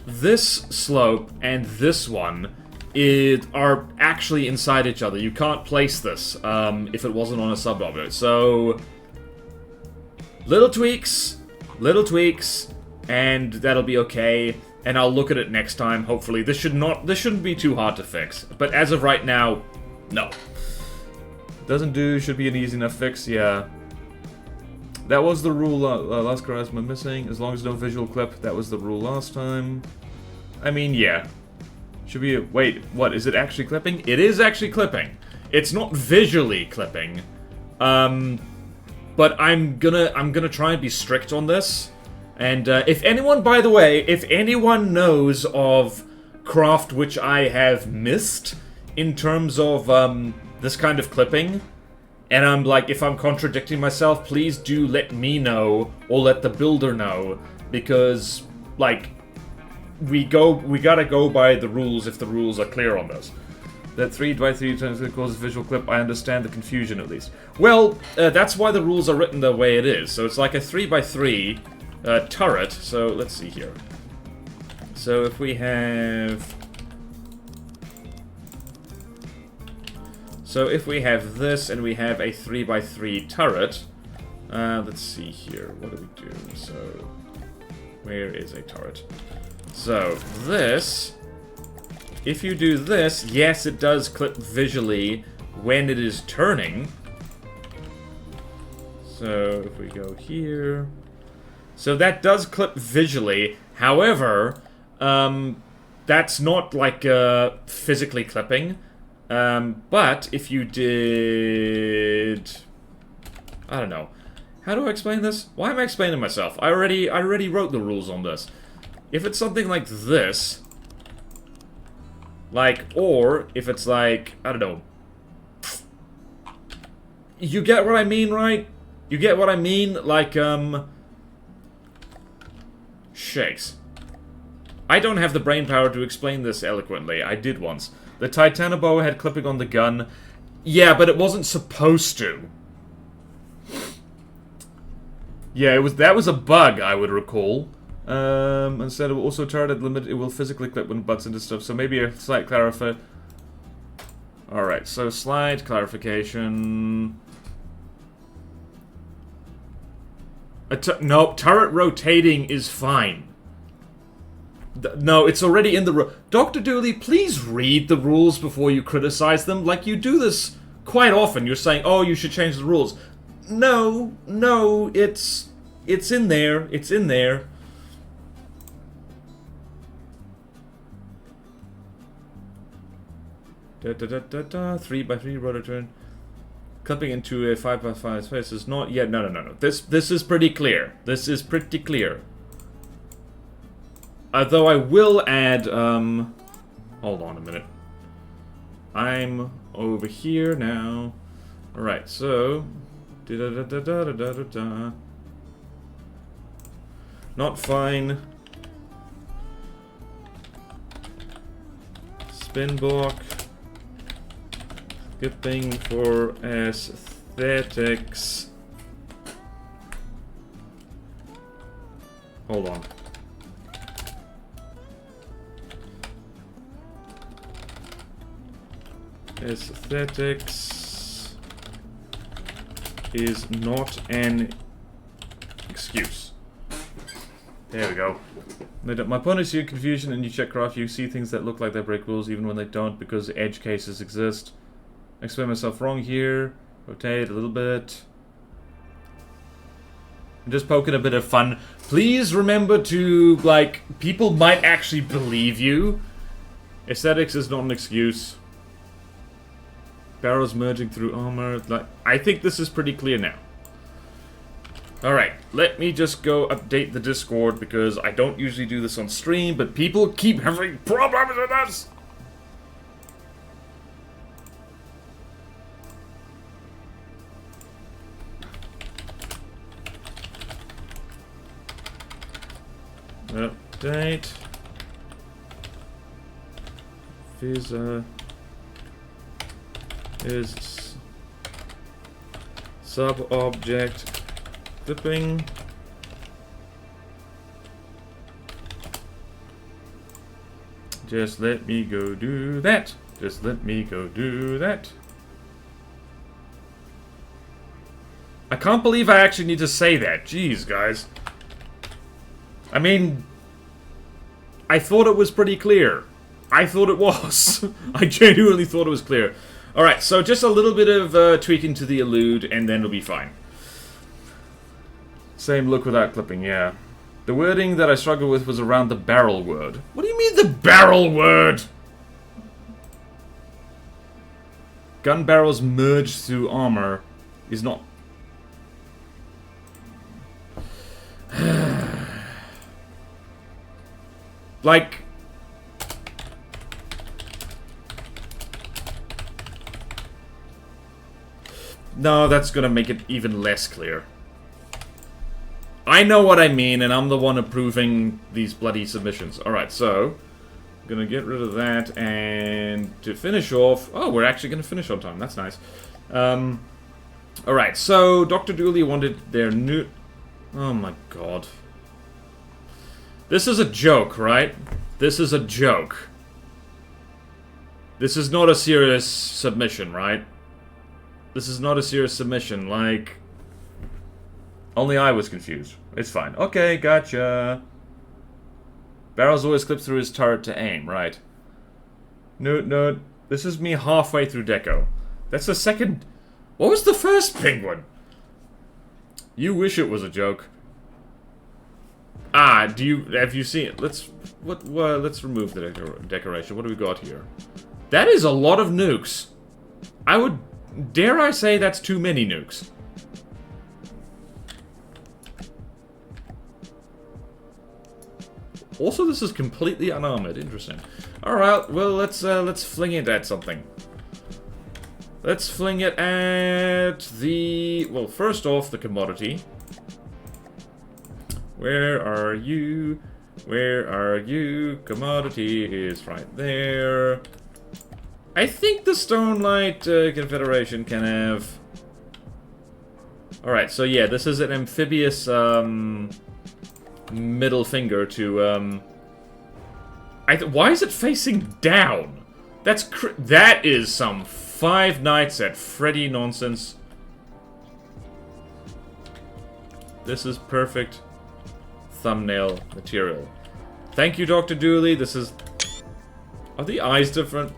this slope and this one are actually inside each other. You can't place this if it wasn't on a sub-object. So little tweaks, and that'll be okay. And I'll look at it next time. Hopefully, this shouldn't be too hard to fix. But as of right now, no. Should be an easy enough fix. Yeah. That was the rule last charisma missing. As long as no visual clip, that was the rule last time. I mean, yeah. Should be wait, what, is it actually clipping? It is actually clipping. It's not visually clipping. But I'm gonna try and be strict on this. And if anyone, by the way, if anyone knows of craft which I have missed in terms of this kind of clipping, and I'm like, if I'm contradicting myself, please do let me know, or let the builder know, because, like, we gotta go by the rules if the rules are clear on this. That 3x3 times causes visual clip, I understand the confusion at least. Well, that's why the rules are written the way it is. So it's like a 3x3 turret, so let's see here. So if we have... So if we have this and we have a 3x3 turret, let's see here, what do we do? So, where is a turret? So, this, if you do this, yes, it does clip visually when it is turning. So, if we go here, so that does clip visually, however, that's not like physically clipping. But if you did... I don't know. How do I explain this? Why am I explaining myself? I already wrote the rules on this. If it's something like this... Like, or if it's like... I don't know. You get what I mean, right? You get what I mean? Like, shakes. I don't have the brain power to explain this eloquently. I did once. The Titanoboa had clipping on the gun. Yeah, but it wasn't supposed to. Yeah, that was a bug, I would recall. Instead of also turret limit, it will physically clip when it butts into stuff. So maybe a slight clarification. Alright, so slight clarification. No, turret rotating is fine. No, it's already in the Dr. Dooley, please read the rules before you criticize them. Like, you do this quite often. You're saying, oh, you should change the rules. No, it's in there. It's in there. Da da da da da. 3x3 rotor turn. Clipping into a 5x5 space is not yet. No. This is pretty clear. This is pretty clear. Though I will add, hold on a minute. I'm over here now. Alright, so... Da-da-da-da-da-da-da-da. Not fine. Spin block. Good thing for aesthetics. Hold on. Aesthetics is not an excuse. There we go. My point is here, confusion and you check craft, you see things that look like they break rules even when they don't because edge cases exist. I explain myself wrong here. Rotate a little bit. I'm just poking a bit of fun. Please remember to, like, people might actually believe you. Aesthetics is not an excuse. Barrels merging through armor. Like, I think this is pretty clear now. Alright, let me just go update the Discord because I don't usually do this on stream, but people keep having problems with us! Update. Visa is sub-object clipping. Just let me go do that. Just let me go do that. I can't believe I actually need to say that. Jeez, guys. I mean, I thought it was pretty clear. I thought it was. I genuinely thought it was clear. Alright, so just a little bit of tweaking to the elude, and then it'll be fine. Same look without clipping, yeah. The wording that I struggled with was around the barrel word. What do you mean the barrel word? Gun barrels merged through armor is not... like... No, that's gonna make it even less clear. I know what I mean, and I'm the one approving these bloody submissions. Alright, so... I'm gonna get rid of that, and to finish off... Oh, we're actually gonna finish on time. That's nice. Alright, so Dr. Dooley wanted their new... Oh my god. This is a joke, right? This is a joke. This is not a serious submission, right? This is not a serious submission, like... Only I was confused. It's fine. Okay, gotcha. Barrels always clip through his turret to aim, right. No, this is me halfway through Deco. That's the second... What was the first penguin? You wish it was a joke. Ah, have you seen it? Let's remove the decoration. What do we got here? That is a lot of nukes. Dare I say that's too many nukes? Also, this is completely unarmored. Interesting. Alright, well, let's fling it at something. Let's fling it at the... Well, first off, the commodity. Where are you? Where are you? Commodity is right there. I think the Stonelight Confederation can have... Alright, so yeah, this is an amphibious middle finger to... why is it facing down? That is some Five Nights at Freddy nonsense. This is perfect thumbnail material. Thank you, Dr. Dooley. This is... Are the eyes different?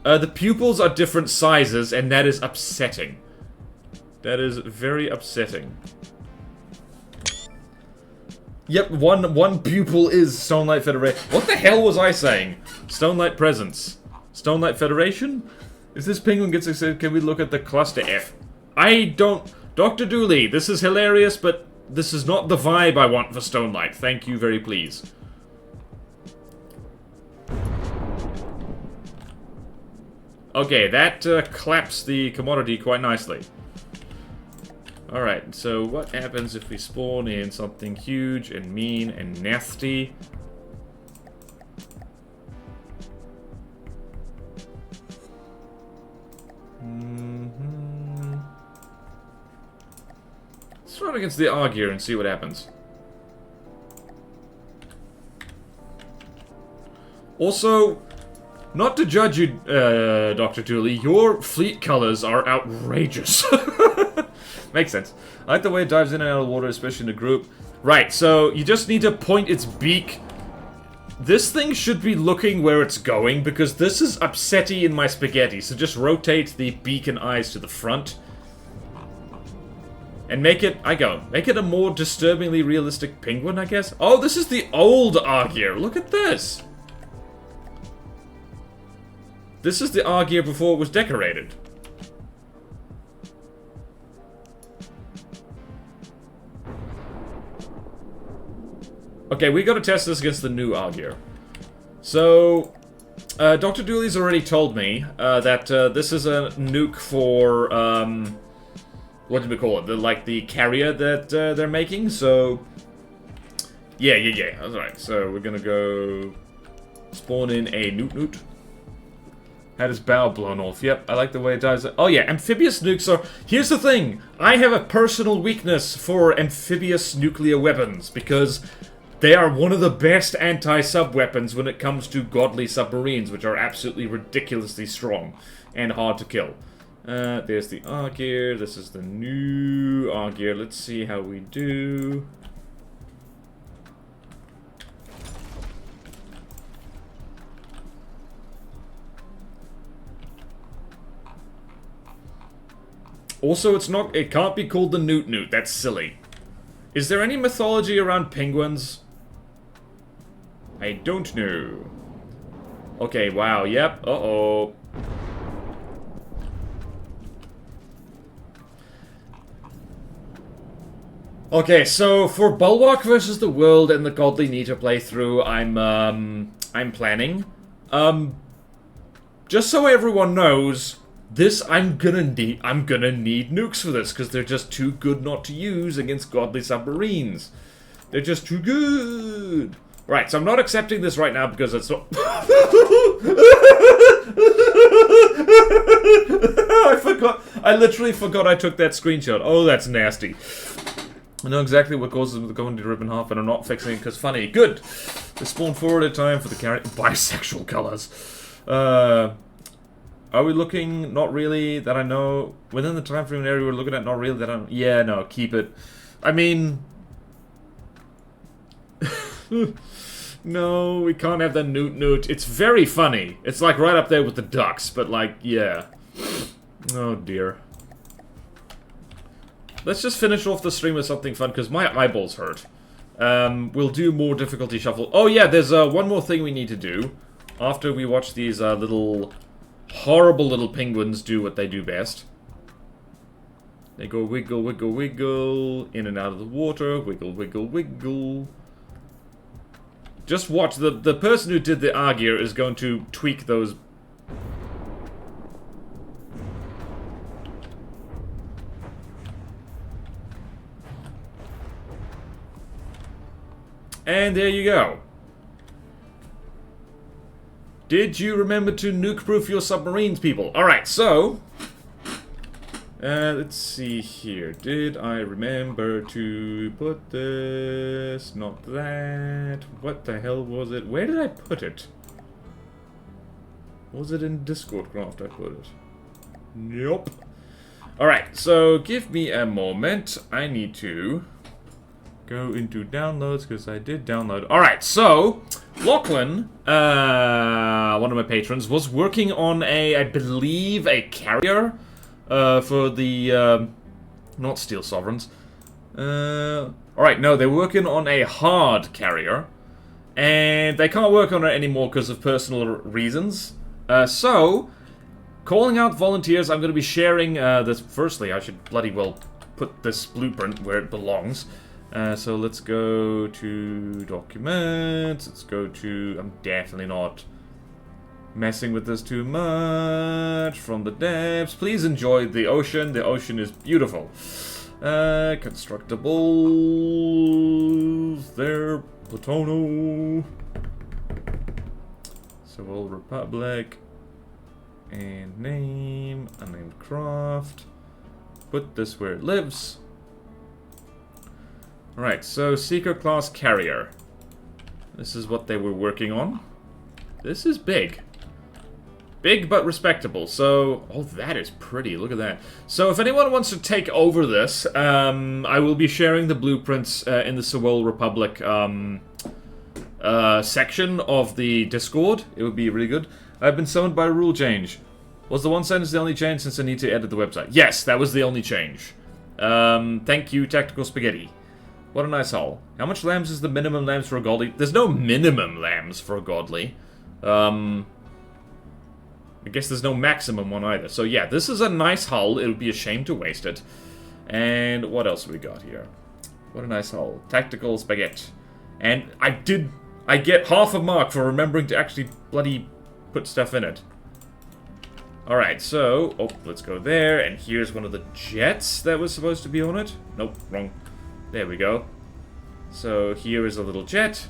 The pupils are different sizes, and that is upsetting. That is very upsetting. Yep, one pupil is Stonelight Federation. What the hell was I saying? Stonelight Presence. Stonelight Federation? If this penguin gets excited, can we look at the cluster F? I don't... Dr. Dooley, this is hilarious, but this is not the vibe I want for Stonelight. Thank you very please. Okay, that claps the commodity quite nicely. Alright, so what happens if we spawn in something huge and mean and nasty? Let's run against the Augur and see what happens. Also, not to judge you, Dr. Dooley, your fleet colors are outrageous. Makes sense. I like the way it dives in and out of the water, especially in a group. Right, so you just need to point its beak. This thing should be looking where it's going, because this is upsetty in my spaghetti. So just rotate the beak and eyes to the front. And make it, make it a more disturbingly realistic penguin, I guess. Oh, this is the old Augur. Look at this. This is the Augur before it was decorated. Okay, we gotta test this against the new Augur. So, Dr. Dooley's already told me that this is a nuke for, what do we call it? The carrier that they're making, so... Yeah, that's right. So, we're gonna go spawn in a newt. Had his bow blown off. Yep, I like the way it dives. Oh yeah, amphibious nukes are... Here's the thing! I have a personal weakness for amphibious nuclear weapons, because... they are one of the best anti-sub weapons when it comes to godly submarines, which are absolutely ridiculously strong and hard to kill. There's the Augur. This is the new Augur. Let's see how we do. Also, it can't be called the Newt. That's silly. Is there any mythology around penguins? I don't know. Okay, wow, yep, uh-oh. Okay, so for Bulwark versus the World and the Godly Nita playthrough, I'm planning. Just so everyone knows, I'm gonna need nukes for this, because they're just too good not to use against godly submarines. They're just too good. Right, so I'm not accepting this right now because it's not... I literally forgot I took that screenshot. Oh, that's nasty. I know exactly what causes them to go into rip in half, and I'm not fixing it because funny. Good. They spawn forward at a time for the bisexual colors. Are we looking? Not really, that I know. Within the time frame area we're looking at, not really, that I know. Yeah, no, keep it. I mean... No, we can't have the newt. It's very funny. It's like right up there with the ducks, but like, yeah. Oh dear. Let's just finish off the stream with something fun, because my eyeballs hurt. We'll do more difficulty shuffle. Oh yeah, there's one more thing we need to do. After we watch these horrible little penguins do what they do best. They go wiggle, wiggle, wiggle, in and out of the water, wiggle, wiggle, wiggle. Just watch, the person who did the Augur is going to tweak those... And there you go. Did you remember to nuke-proof your submarines, people? Alright, so... let's see here. Did I remember to put this? Not that. What the hell was it? Where did I put it? Was it in Discord Craft I put it? Nope. Alright, so give me a moment. I need to go into downloads because I did download. Alright, so Lachlan, one of my patrons, was working on I believe, a carrier. For the, not Steel Sovereigns. Alright, no, they're working on a hard carrier. And they can't work on it anymore because of personal reasons. So, calling out volunteers, I'm going to be sharing this. Firstly, I should bloody well put this blueprint where it belongs. So let's go to Documents. Let's go to, I'm definitely not messing with this too much from the depths. Please enjoy the ocean. The ocean is beautiful. Constructibles. There. Platono. Civil Republic. And name. Unnamed craft. Put this where it lives. Alright, so Seeker class carrier. This is what they were working on. This is big. Big but respectable. So, oh, that is pretty. Look at that. So, if anyone wants to take over this, I will be sharing the blueprints in the Sewol Republic section of the Discord. It would be really good. I've been summoned by a rule change. Was the one sentence the only change since I need to edit the website? Yes, that was the only change. Thank you, Tactical Spaghetti. What a nice haul. How much lambs is the minimum lambs for a godly? There's no minimum lambs for a godly. I guess there's no maximum one either. So yeah, this is a nice hull. It would be a shame to waste it. And what else we got here? What a nice hull. Tactical Spaghetti. And I get half a mark for remembering to actually bloody put stuff in it. Alright, so, oh, let's go there. And here's one of the jets that was supposed to be on it. Nope, wrong. There we go. So here is a little jet.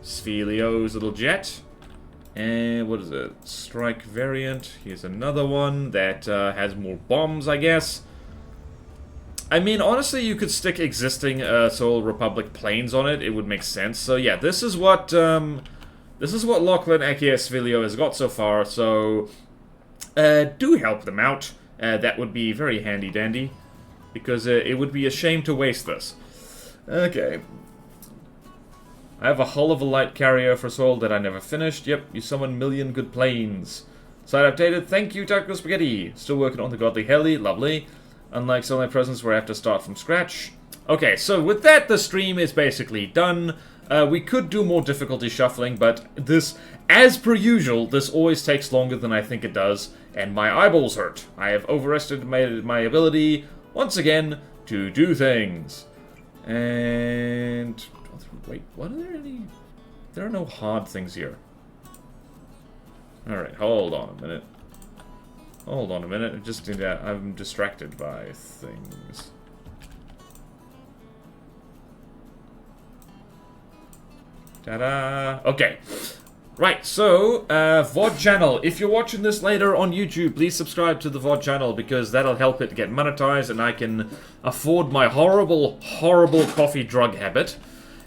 Sphelio's little jet. And what is it? Strike variant. Here's another one that has more bombs, I guess. I mean, honestly, you could stick existing Sewol Republic planes on it. It would make sense. So yeah, this is what Lachlan aka Sphelio has got so far. So do help them out. That would be very handy dandy. Because it would be a shame to waste this. Okay. I have a hull of a light carrier for Sewol that I never finished. Yep, you summon million good planes. Side updated. Thank you, Tactical Spaghetti. Still working on the Godly Heli. Lovely. Unlike some of my presents where I have to start from scratch. Okay, so with that, the stream is basically done. We could do more difficulty shuffling, but this, as per usual, this always takes longer than I think it does. And my eyeballs hurt. I have overestimated my ability, once again, to do things. And wait, what are there any? There are no hard things here. Alright, hold on a minute. Hold on a minute. I'm distracted by things. Ta-da! Okay. Right, so, VOD channel. If you're watching this later on YouTube, please subscribe to the VOD channel because that'll help it get monetized and I can afford my horrible, horrible coffee drug habit.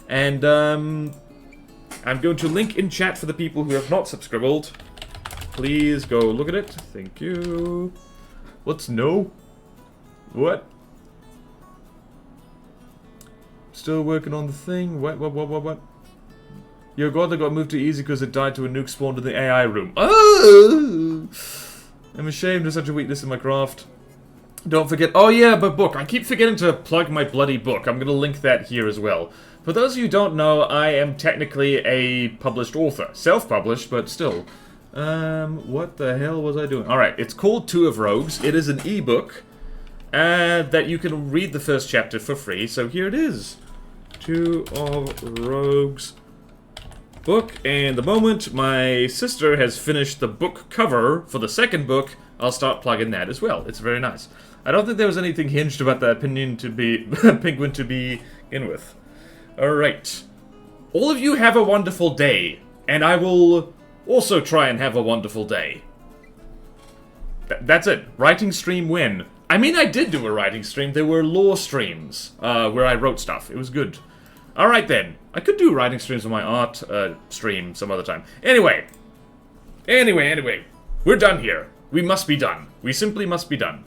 And, I'm going to link in chat for the people who have not subscribed. Please go look at it. Thank you. What's no? What? Still working on the thing? What? Your godly got moved to easy because it died to a nuke spawned in the AI room. Oh! I'm ashamed of such a weakness in my craft. Don't forget. Oh yeah, but book. I keep forgetting to plug my bloody book. I'm going to link that here as well. For those of you who don't know, I am technically a published author. Self-published, but still. What the hell was I doing? Alright, it's called Two of Rogues. It is an ebook that you can read the first chapter for free. So here it is. Two of Rogues book. And the moment my sister has finished the book cover for the second book, I'll start plugging that as well. It's very nice. I don't think there was anything hinged about that opinion to be penguin to begin with. Alright. All of you have a wonderful day. And I will also try and have a wonderful day. That's it. Writing stream win. I mean, I did do a writing stream. There were lore streams where I wrote stuff. It was good. Alright then. I could do writing streams on my art stream some other time. Anyway. We're done here. We must be done. We simply must be done.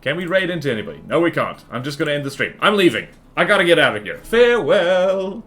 Can we raid into anybody? No, we can't. I'm just gonna end the stream. I'm leaving. I gotta get out of here. Farewell.